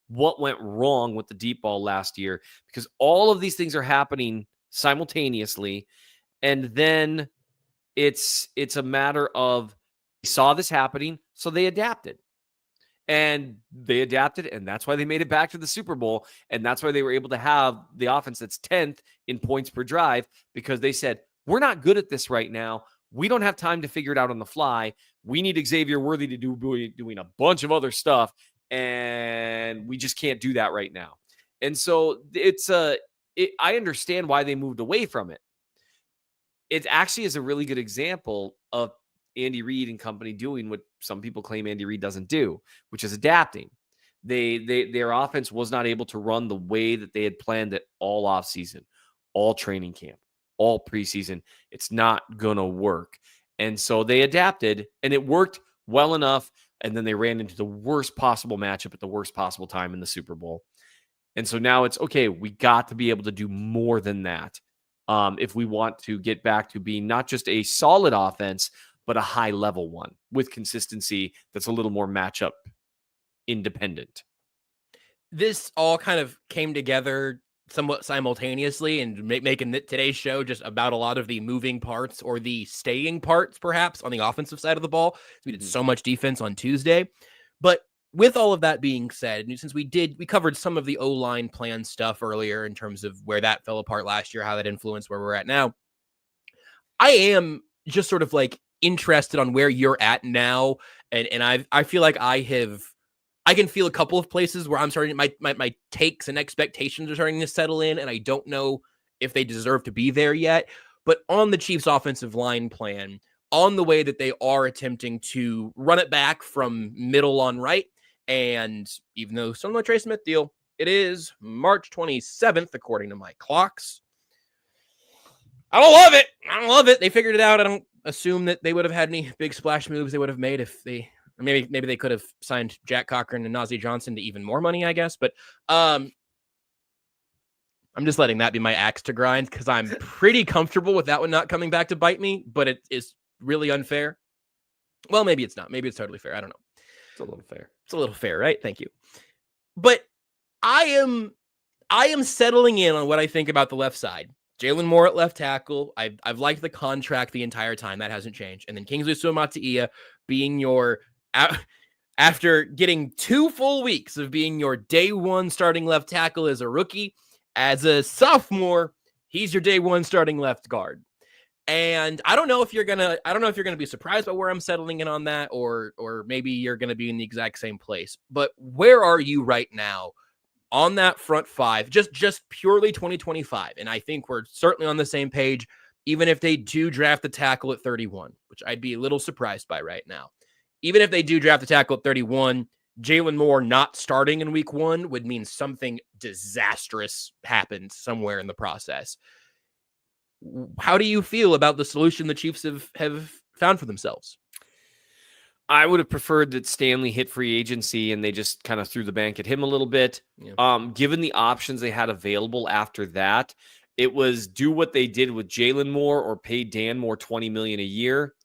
Speaker 2: what went wrong with the deep ball last year, because all of these things are happening simultaneously. And then it's a matter of they saw this happening, so they adapted. And that's why they made it back to the Super Bowl. And that's why they were able to have the offense that's 10th in points per drive, because they said, we're not good at this right now. We don't have time to figure it out on the fly. We need Xavier Worthy to doing a bunch of other stuff, and we just can't do that right now. And so I understand why they moved away from it. It actually is a really good example of Andy Reid and company doing what some people claim Andy Reid doesn't do, which is adapting. Their offense was not able to run the way that they had planned it all offseason, all training camp, all preseason. It's not going to work. And so they adapted, and it worked well enough. And then they ran into the worst possible matchup at the worst possible time in the Super Bowl. And so now it's okay. We got to be able to do more than that if we want to get back to being not just a solid offense, but a high level one with consistency that's a little more matchup independent.
Speaker 1: This all kind of came together somewhat simultaneously and making today's show just about a lot of the moving parts or the staying parts, perhaps, on the offensive side of the ball. We did so much defense on Tuesday. But with all of that being said, since we covered some of the O-line plan stuff earlier in terms of where that fell apart last year, how that influenced where we're at now, I am just sort of like interested on where you're at now. And I feel like I can feel a couple of places where I'm starting, my takes and expectations are starting to settle in, and I don't know if they deserve to be there yet. But on the Chiefs' offensive line plan, on the way that they are attempting to run it back from middle on right, and even though some of the Trey Smith deal, it is March 27th, according to my clocks. I don't love it. They figured it out. I don't assume that they would have had any big splash moves they would have made if they... Maybe they could have signed Jack Cochran and Najee Johnson to even more money, I guess. But I'm just letting that be my axe to grind because I'm pretty comfortable with that one not coming back to bite me. But it is really unfair. Well, maybe it's not. Maybe it's totally fair. I don't know.
Speaker 2: It's a little fair.
Speaker 1: It's a little fair, right? Thank you. But I am settling in on what I think about the left side. Jalen Moore at left tackle. I've liked the contract the entire time. That hasn't changed. And then Kingsley Suamataia being your... After getting 2 full weeks of being your day one starting left tackle as a rookie, as a sophomore, he's your day one starting left guard. And I don't know if you're gonna be surprised by where I'm settling in on that, or maybe you're gonna be in the exact same place. But where are you right now on that front five? Just purely 2025. And I think we're certainly on the same page, even if they do draft the tackle at 31, which I'd be a little surprised by right now. Even if they do draft the tackle at 31, Jalen Moore not starting in week 1 would mean something disastrous happened somewhere in the process. How do you feel about the solution the Chiefs have found for themselves?
Speaker 2: I would have preferred that Stanley hit free agency and they just kind of threw the bank at him a little bit. Yeah. Given the options they had available after that, it was do what they did with Jalen Moore or pay Dan Moore $20 million a year.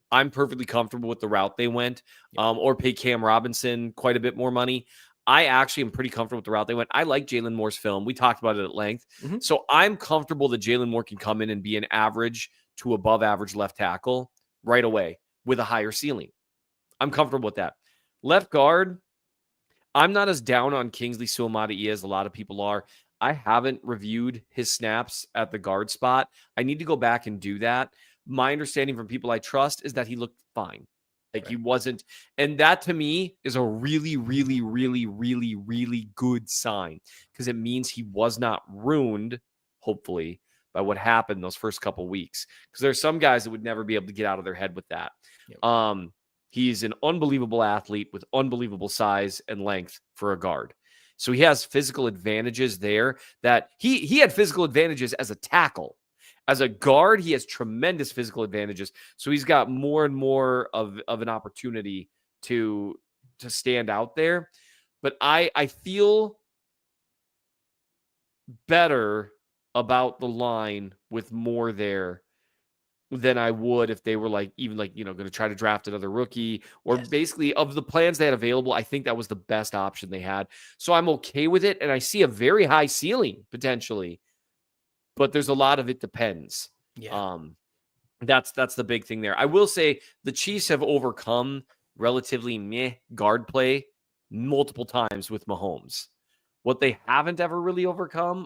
Speaker 2: I'm perfectly comfortable with the route they went, or pay Cam Robinson quite a bit more money. I actually am pretty comfortable with the route they went. I like Jalen Moore's film. We talked about it at length. Mm-hmm. So I'm comfortable that Jalen Moore can come in and be an average to above average left tackle right away with a higher ceiling. I'm comfortable with that. Left guard, I'm not as down on Kingsley Suamataia as a lot of people are. I haven't reviewed his snaps at the guard spot. I need to go back and do that. My understanding from people I trust is that he looked fine. Like he wasn't. And that to me is a really, really, really, really, really good sign because it means he was not ruined, hopefully, by what happened those first couple weeks, because there's some guys that would never be able to get out of their head with that.
Speaker 1: Yep.
Speaker 2: He's an unbelievable athlete with unbelievable size and length for a guard. So he has physical advantages there that he had physical advantages as a tackle. As a guard, he has tremendous physical advantages. So he's got more and more of an opportunity to stand out there. But I feel better about the line with more there than I would if they were going to try to draft another rookie, or basically of the plans they had available. I think that was the best option they had. So I'm okay with it. And I see a very high ceiling potentially, but there's a lot of it depends.
Speaker 1: Yeah.
Speaker 2: That's the big thing there. I will say the Chiefs have overcome relatively meh guard play multiple times with Mahomes. What they haven't ever really overcome,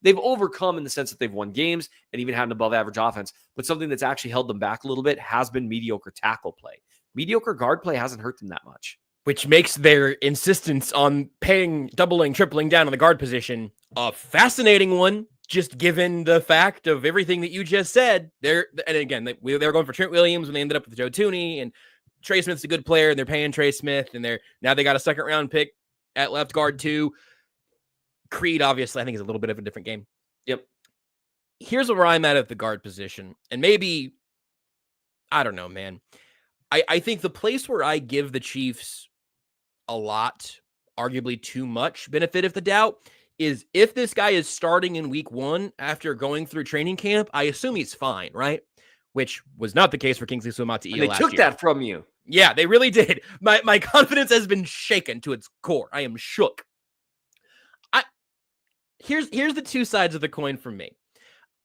Speaker 2: they've overcome in the sense that they've won games and even had an above average offense, but something that's actually held them back a little bit has been mediocre tackle play. Mediocre guard play hasn't hurt them that much.
Speaker 1: Which makes their insistence on paying, doubling, tripling down on the guard position a fascinating one, just given the fact of everything that you just said. They were going for Trent Williams when they ended up with Joe Tooney, and Trey Smith's a good player, and they're paying Trey Smith, and now they got a second round pick at left guard too. Creed, obviously, I think is a little bit of a different game.
Speaker 2: Yep.
Speaker 1: Here's where I'm at the guard position. And maybe, I don't know, man. I think the place where I give the Chiefs a lot, arguably too much benefit of the doubt, is if this guy is starting in week 1 after going through training camp, I assume he's fine, right? Which was not the case for Kingsley Suamataia last year.
Speaker 2: They took that from you.
Speaker 1: Yeah, they really did. My confidence has been shaken to its core. I am shook. Here's the two sides of the coin for me.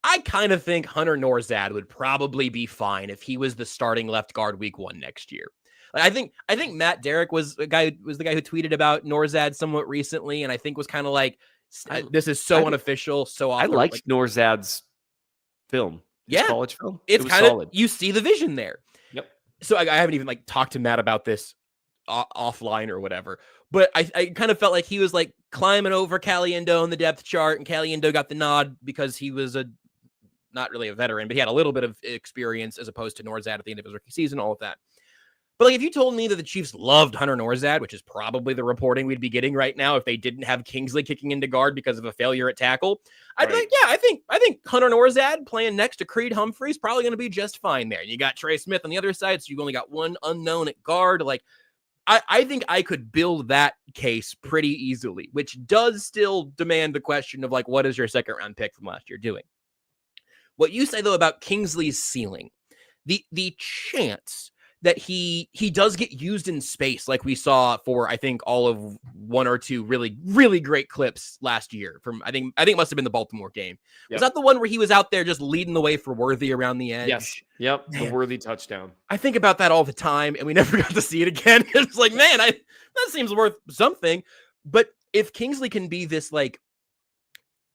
Speaker 1: I kind of think Hunter Norzad would probably be fine if he was the starting left guard week 1 next year. I think Matt Derrick was the guy who tweeted about Norzad somewhat recently, and I think was kind of like, this is so unofficial, so off.
Speaker 2: I liked Norzad's film. His college film.
Speaker 1: It's kind of, you see the vision there.
Speaker 2: Yep.
Speaker 1: So I haven't even talked to Matt about this offline or whatever, but I kind of felt like he was climbing over Caliendo on the depth chart, and Caliendo got the nod because he was not really a veteran, but he had a little bit of experience as opposed to Norzad at the end of his rookie season, all of that. But if you told me that the Chiefs loved Hunter Norzad, which is probably the reporting we'd be getting right now if they didn't have Kingsley kicking into guard because of a failure at tackle, I'd be like, yeah, I think Hunter Norzad playing next to Creed Humphrey is probably going to be just fine there. You got Trey Smith on the other side, so you've only got one unknown at guard. I think I could build that case pretty easily, which does still demand the question of what is your second round pick from last year doing? What you say though about Kingsley's ceiling, the chance that he does get used in space like we saw for I think all of one or two really, really great clips last year from I think it must have been the Baltimore game. Yep. Was that the one where he was out there just leading the way for Worthy around the edge?
Speaker 2: Yes. Yep. Man, the Worthy touchdown.
Speaker 1: I think about that all the time, and we never got to see it again. It's man, that seems worth something. But if Kingsley can be this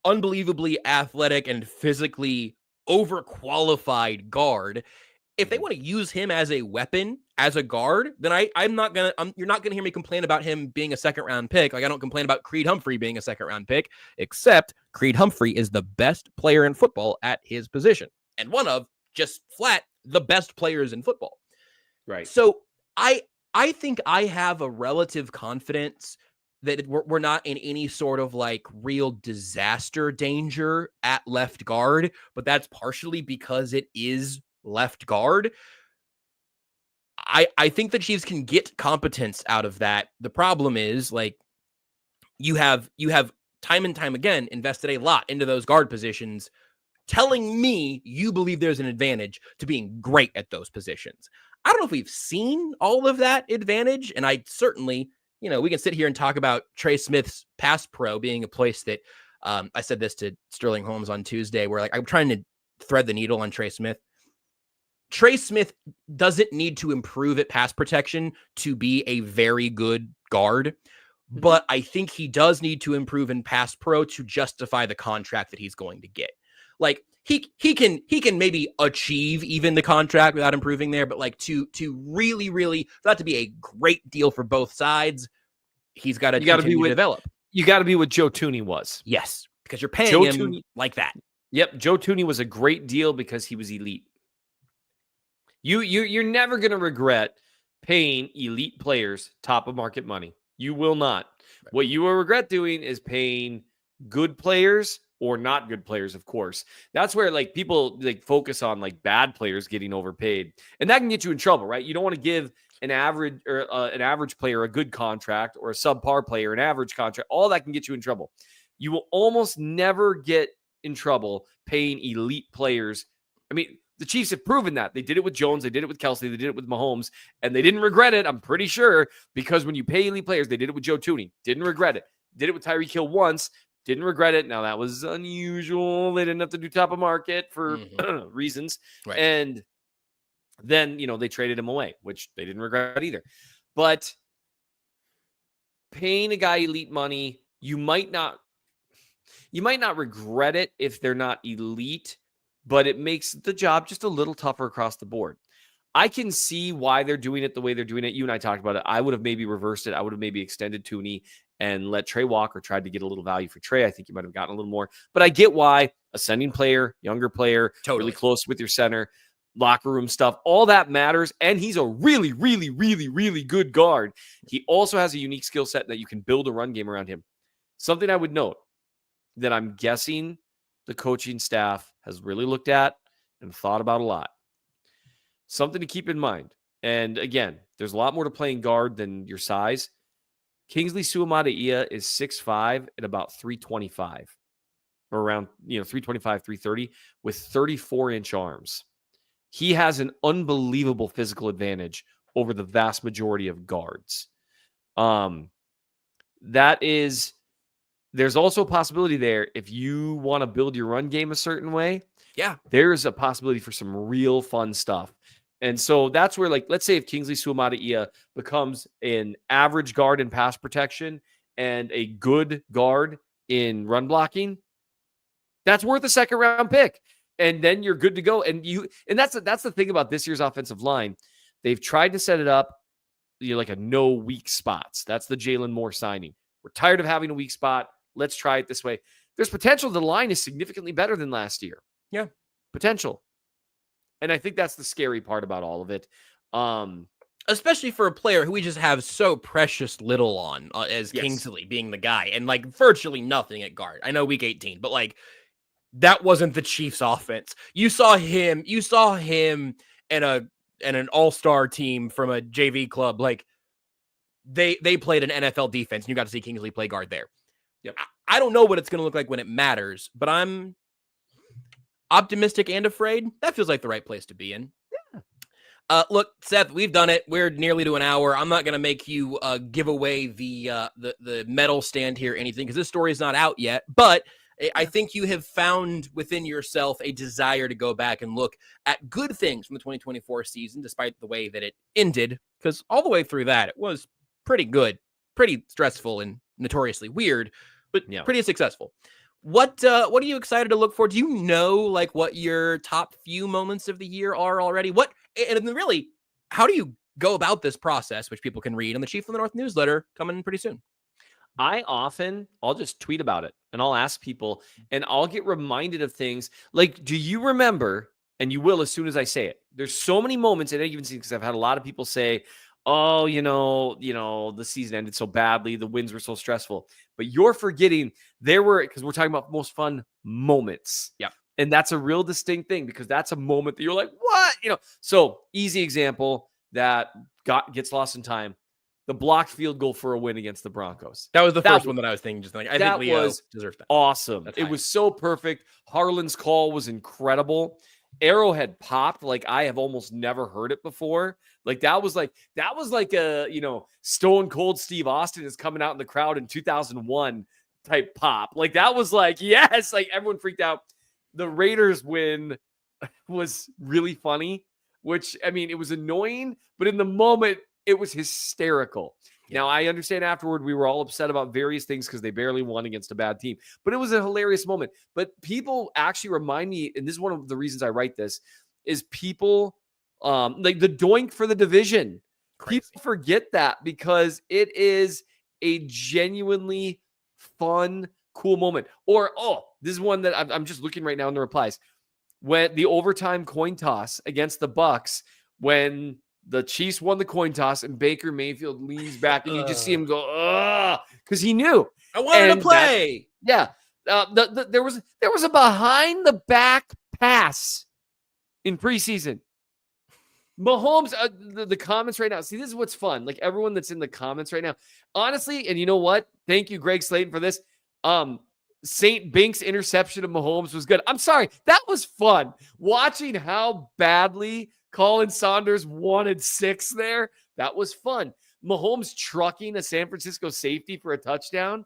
Speaker 1: unbelievably athletic and physically overqualified guard, if they want to use him as a weapon, as a guard, then you're not going to hear me complain about him being a second round pick. I don't complain about Creed Humphrey being a second round pick, except Creed Humphrey is the best player in football at his position and one of just flat the best players in football.
Speaker 2: Right.
Speaker 1: So I think I have a relative confidence that we're not in any sort of real disaster danger at left guard, but that's partially because it is left guard. I think the Chiefs can get competence out of that. The problem is you have time and time again invested a lot into those guard positions, telling me you believe there's an advantage to being great at those positions. I don't know if we've seen all of that advantage, and I certainly, we can sit here and talk about Trey Smith's pass pro being a place that I said this to Sterling Holmes on Tuesday, where I'm trying to thread the needle on Trey Smith. Trey Smith doesn't need to improve at pass protection to be a very good guard, but I think he does need to improve in pass pro to justify the contract that he's going to get. He can maybe achieve even the contract without improving there, but to really, really, for that to be a great deal for both sides, he's got to develop.
Speaker 2: You got to be what Joe Tooney was.
Speaker 1: Yes, because you're paying him like that.
Speaker 2: Yep, Joe Thuney was a great deal because he was elite. You're never going to regret paying elite players top of market money. You will not.
Speaker 1: Right.
Speaker 2: What you will regret doing is paying good players or not good players, of course. That's where like people like focus on like bad players getting overpaid, and that can get you in trouble, right? You don't want to give an average player a good contract or a subpar player an average contract. All that can get you in trouble. You will almost never get in trouble paying elite players. I mean, the Chiefs have proven that. They did it with Jones, they did it with Kelsey, they did it with Mahomes, and they didn't regret it, I'm pretty sure, because when you pay elite players, they did it with Joe Thuney, didn't regret it. Did it with Tyreek Hill once, didn't regret it. Now, that was unusual. They didn't have to do top of market for reasons.
Speaker 1: Right.
Speaker 2: And then, they traded him away, which they didn't regret either. But paying a guy elite money, you might not regret it if they're not elite, but it makes the job just a little tougher across the board. I can see why they're doing it the way they're doing it. You and I talked about it. I would have maybe reversed it. I would have maybe extended Thuney and let Trey walk or tried to get a little value for Trey. I think you might have gotten a little more. But I get why. Ascending player, younger player,
Speaker 1: Totally.
Speaker 2: really close with your center, locker room stuff, all that matters. And he's a really, really, really, really good guard. He also has a unique skill set that you can build a run game around him. Something I would note that I'm guessing the coaching staff has really looked at and thought about a lot. Something to keep in mind. And again, there's a lot more to playing guard than your size. Kingsley Suamataia is 6'5" at about 325 or around, 325, 330 with 34-inch arms. He has an unbelievable physical advantage over the vast majority of guards. There's also a possibility there if you want to build your run game a certain way.
Speaker 1: Yeah.
Speaker 2: There's a possibility for some real fun stuff. And so that's where, like, let's say if Kingsley Suamataia becomes an average guard in pass protection and a good guard in run blocking, that's worth a second round pick. And then you're good to go. And that's the thing about this year's offensive line. They've tried to set it up, like a no weak spots. That's the Jalen Moore signing. We're tired of having a weak spot. Let's try it this way. There's potential the line is significantly better than last year.
Speaker 1: Yeah.
Speaker 2: Potential. And I think that's the scary part about all of it.
Speaker 1: Especially for a player who we just have so precious little on as
Speaker 2: Yes.
Speaker 1: Kingsley being the guy and like virtually nothing at guard. I know week 18, but like that wasn't the Chiefs offense. You saw him and an all-star team from a JV club. Like they played an NFL defense and you got to see Kingsley play guard there.
Speaker 2: Yep.
Speaker 1: I don't know what it's going to look like when it matters, but I'm optimistic and afraid. That feels like the right place to be in. Yeah. Look, Seth, we've done it. We're nearly to an hour. I'm not going to make you give away the medal stand here or anything because this story is not out yet. But I think you have found within yourself a desire to go back and look at good things from the 2024 season, despite the way that it ended. Because all the way through that, it was pretty good, pretty stressful, and notoriously weird, but pretty successful. What are you excited to look for? Do you know like what your top few moments of the year are already? And then really, how do you go about this process, which people can read on the Chief from the North newsletter coming pretty soon?
Speaker 2: I'll just tweet about it and I'll ask people and I'll get reminded of things like, do you remember? And you will as soon as I say it. There's so many moments in any given season because I've had a lot of people say, oh, the season ended so badly. The wins were so stressful. But you're forgetting because we're talking about most fun moments.
Speaker 1: Yeah.
Speaker 2: And that's a real distinct thing because that's a moment that you're like, what? So easy example that gets lost in time. The blocked field goal for a win against the Broncos.
Speaker 1: That was the first one that I was thinking. Just like, I think Leo deserves that.
Speaker 2: Awesome. It was so perfect. Harlan's call was incredible. Arrowhead popped like I have almost never heard it before. Like that was like a Stone Cold Steve Austin is coming out in the crowd in 2001 type pop. Like that was like, yes, like everyone freaked out. The Raiders win was really funny, which I mean, it was annoying, but in the moment it was hysterical. Yeah. Now, I understand afterward we were all upset about various things because they barely won against a bad team, but it was a hilarious moment. But people actually remind me, and this is one of the reasons I write this, is people like the doink for the division. Crazy. People forget that because it is a genuinely fun, cool moment. Or, this is one that I'm just looking right now in the replies. When the overtime coin toss against the Bucks, when the Chiefs won the coin toss and Baker Mayfield leans back and you just see him go, because he knew.
Speaker 1: I wanted to play.
Speaker 2: There was a behind the back pass in preseason. Mahomes, the comments right now. See, this is what's fun. Like everyone that's in the comments right now, honestly, and you know what? Thank you, Greg Slayton, for this. St. Bink's interception of Mahomes was good. I'm sorry. That was fun. Watching how badly Colin Saunders wanted 6 there. That was fun. Mahomes trucking a San Francisco safety for a touchdown.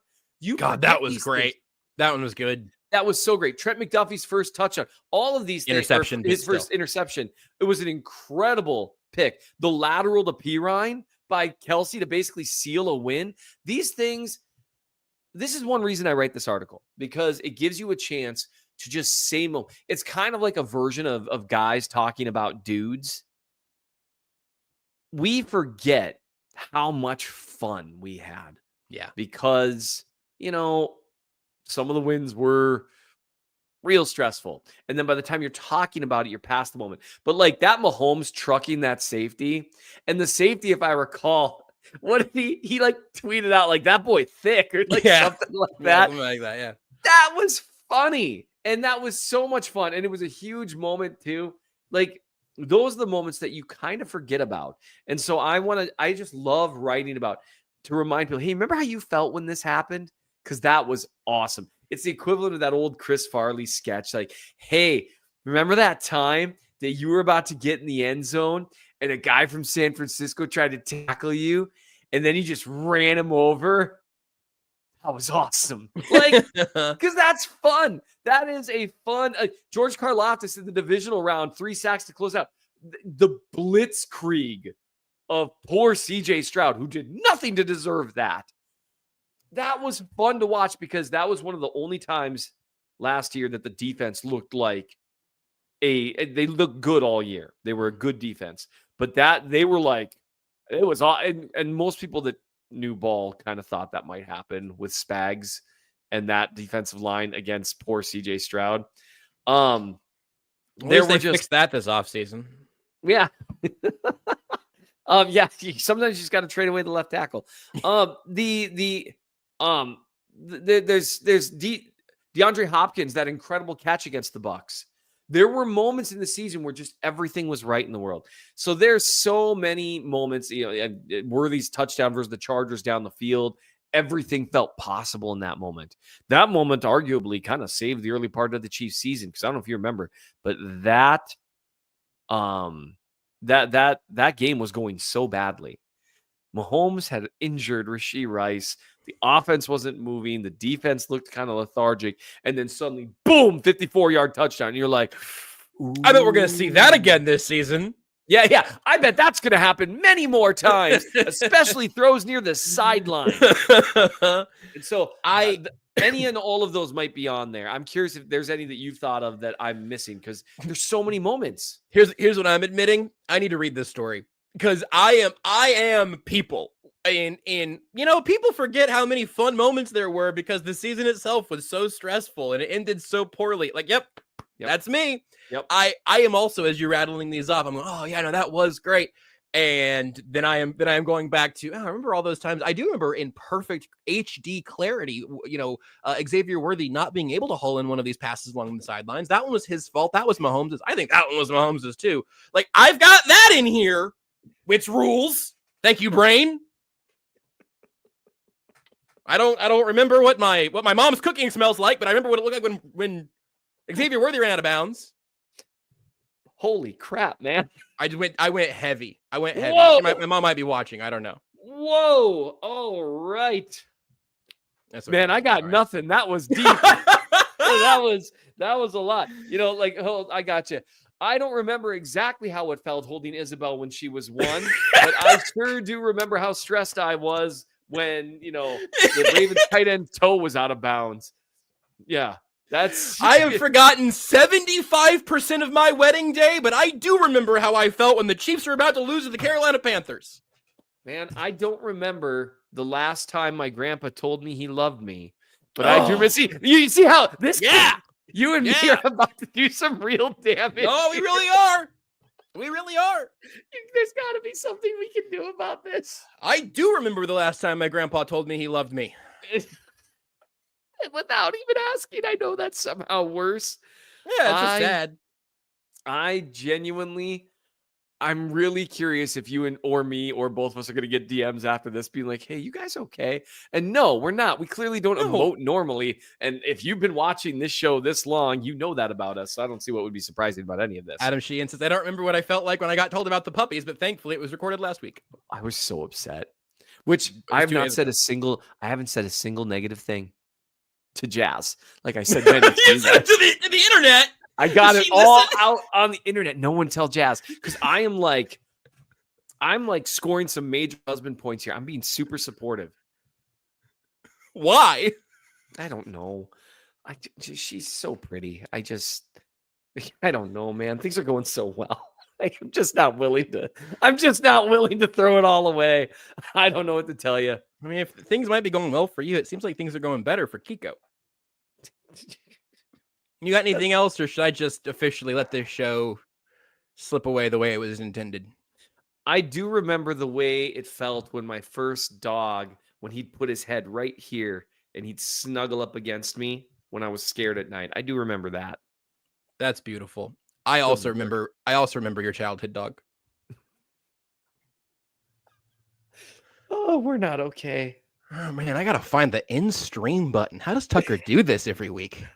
Speaker 1: God, that was great. That one was good.
Speaker 2: That was so great. Trent McDuffie's first touchdown. All of these things. His first interception. It was an incredible pick. The lateral to Pirine by Kelsey to basically seal a win. These things, this is one reason I write this article, because it gives you a chance to just say, it's kind of like a version of guys talking about dudes. We forget how much fun we had.
Speaker 1: Yeah.
Speaker 2: Because, some of the wins were real stressful. And then by the time you're talking about it, you're past the moment. But like that Mahomes trucking that safety, and the safety, if I recall, what did he like tweeted out like that boy thick or like something like that.
Speaker 1: Something like that, yeah.
Speaker 2: That was funny. And that was so much fun. And it was a huge moment too. Like those are the moments that you kind of forget about. And so I just love writing about to remind people, hey, remember how you felt when this happened? Because that was awesome. It's the equivalent of that old Chris Farley sketch. Like, hey, remember that time that you were about to get in the end zone and a guy from San Francisco tried to tackle you and then you just ran him over? That was awesome. Like, because that's fun. That is a fun. George Karlaftis in the divisional round, 3 sacks to close out. The blitzkrieg of poor CJ Stroud, who did nothing to deserve that. That was fun to watch because that was one of the only times last year that the defense looked like they looked good all year. They were a good defense, but that they were like, it was all, and most people that knew ball kind of thought that might happen with Spags and that defensive line against poor CJ Stroud.
Speaker 1: They fixed that this offseason.
Speaker 2: Yeah. Sometimes you just got to trade away the left tackle. There's DeAndre Hopkins, that incredible catch against the Bucks. There were moments in the season where just everything was right in the world. So there's so many moments, Worthy's touchdown versus the Chargers down the field. Everything felt possible in that moment. That moment arguably kind of saved the early part of the Chiefs season. Because I don't know if you remember, but that game was going so badly. Mahomes had injured Rashee Rice. The offense wasn't moving. The defense looked kind of lethargic. And then suddenly, boom, 54-yard touchdown. And you're like, ooh.
Speaker 1: I bet we're going to see that again this season.
Speaker 2: Yeah. I bet that's going to happen many more times, especially throws near the sideline. And so any and all of those might be on there. I'm curious if there's any that you've thought of that I'm missing because there's so many moments.
Speaker 1: Here's what I'm admitting. I need to read this story because I am people. And people forget how many fun moments there were because the season itself was so stressful and it ended so poorly. Like, yep. That's me.
Speaker 2: Yep.
Speaker 1: I am also, as you're rattling these off, I'm going, oh yeah, no, that was great. And then I am going back to, I remember all those times. I do remember in perfect HD clarity, Xavier Worthy not being able to haul in one of these passes along the sidelines. That one was his fault. That was Mahomes's. I think that one was Mahomes's too. Like, I've got that in here, which rules. Thank you, brain. I don't remember what my mom's cooking smells like, but I remember what it looked like when Xavier Worthy ran out of bounds.
Speaker 2: Holy crap, man.
Speaker 1: I went heavy.
Speaker 2: Whoa.
Speaker 1: My mom might be watching. I don't know.
Speaker 2: Whoa. All right.
Speaker 1: That's okay.
Speaker 2: Man, I got nothing. That was deep. that was a lot. I got you. I don't remember exactly how it felt holding Isabel when she was 1, but I sure do remember how stressed I was when, the Ravens tight end toe was out of bounds. Yeah.
Speaker 1: I have forgotten 75% of my wedding day, but I do remember how I felt when the Chiefs were about to lose to the Carolina Panthers.
Speaker 2: Man, I don't remember the last time my grandpa told me he loved me, But I do miss you. See how this?
Speaker 1: Yeah.
Speaker 2: You and me are about to do some real damage.
Speaker 1: No, we really are. We really are.
Speaker 2: There's got to be something we can do about this.
Speaker 1: I do remember the last time my grandpa told me he loved me.
Speaker 2: Without even asking, I know that's somehow worse.
Speaker 1: Yeah, it's just sad.
Speaker 2: I genuinely, I'm really curious if you or me or both of us are going to get DMs after this being like, hey, you guys okay? And no, we're not. We clearly don't emote normally. And if you've been watching this show this long, you know that about us. So I don't see what would be surprising about any of this.
Speaker 1: Adam Sheehan says, I don't remember what I felt like when I got told about the puppies, but thankfully it was recorded last week.
Speaker 2: I was so upset. Which I haven't said a single negative thing to Jazz. Like I said,
Speaker 1: you said to the internet.
Speaker 2: I got it all out on the internet. No one tell Jazz because I'm like scoring some major husband points here. I'm being super supportive.
Speaker 1: Why?
Speaker 2: I don't know. She's so pretty. I don't know, man. Things are going so well. I'm just not willing to throw it all away. I don't know what to tell you.
Speaker 1: I mean, if things might be going well for you, it seems like things are going better for Kiko. You got anything else, or should I just officially let this show slip away the way it was intended?
Speaker 2: I do remember the way it felt when my first dog, when he'd put his head right here and he'd snuggle up against me when I was scared at night. I do remember that.
Speaker 1: That's beautiful. I also remember your childhood dog.
Speaker 2: Oh, we're not okay.
Speaker 1: Oh man, I gotta find the end stream button. How does Tucker do this every week?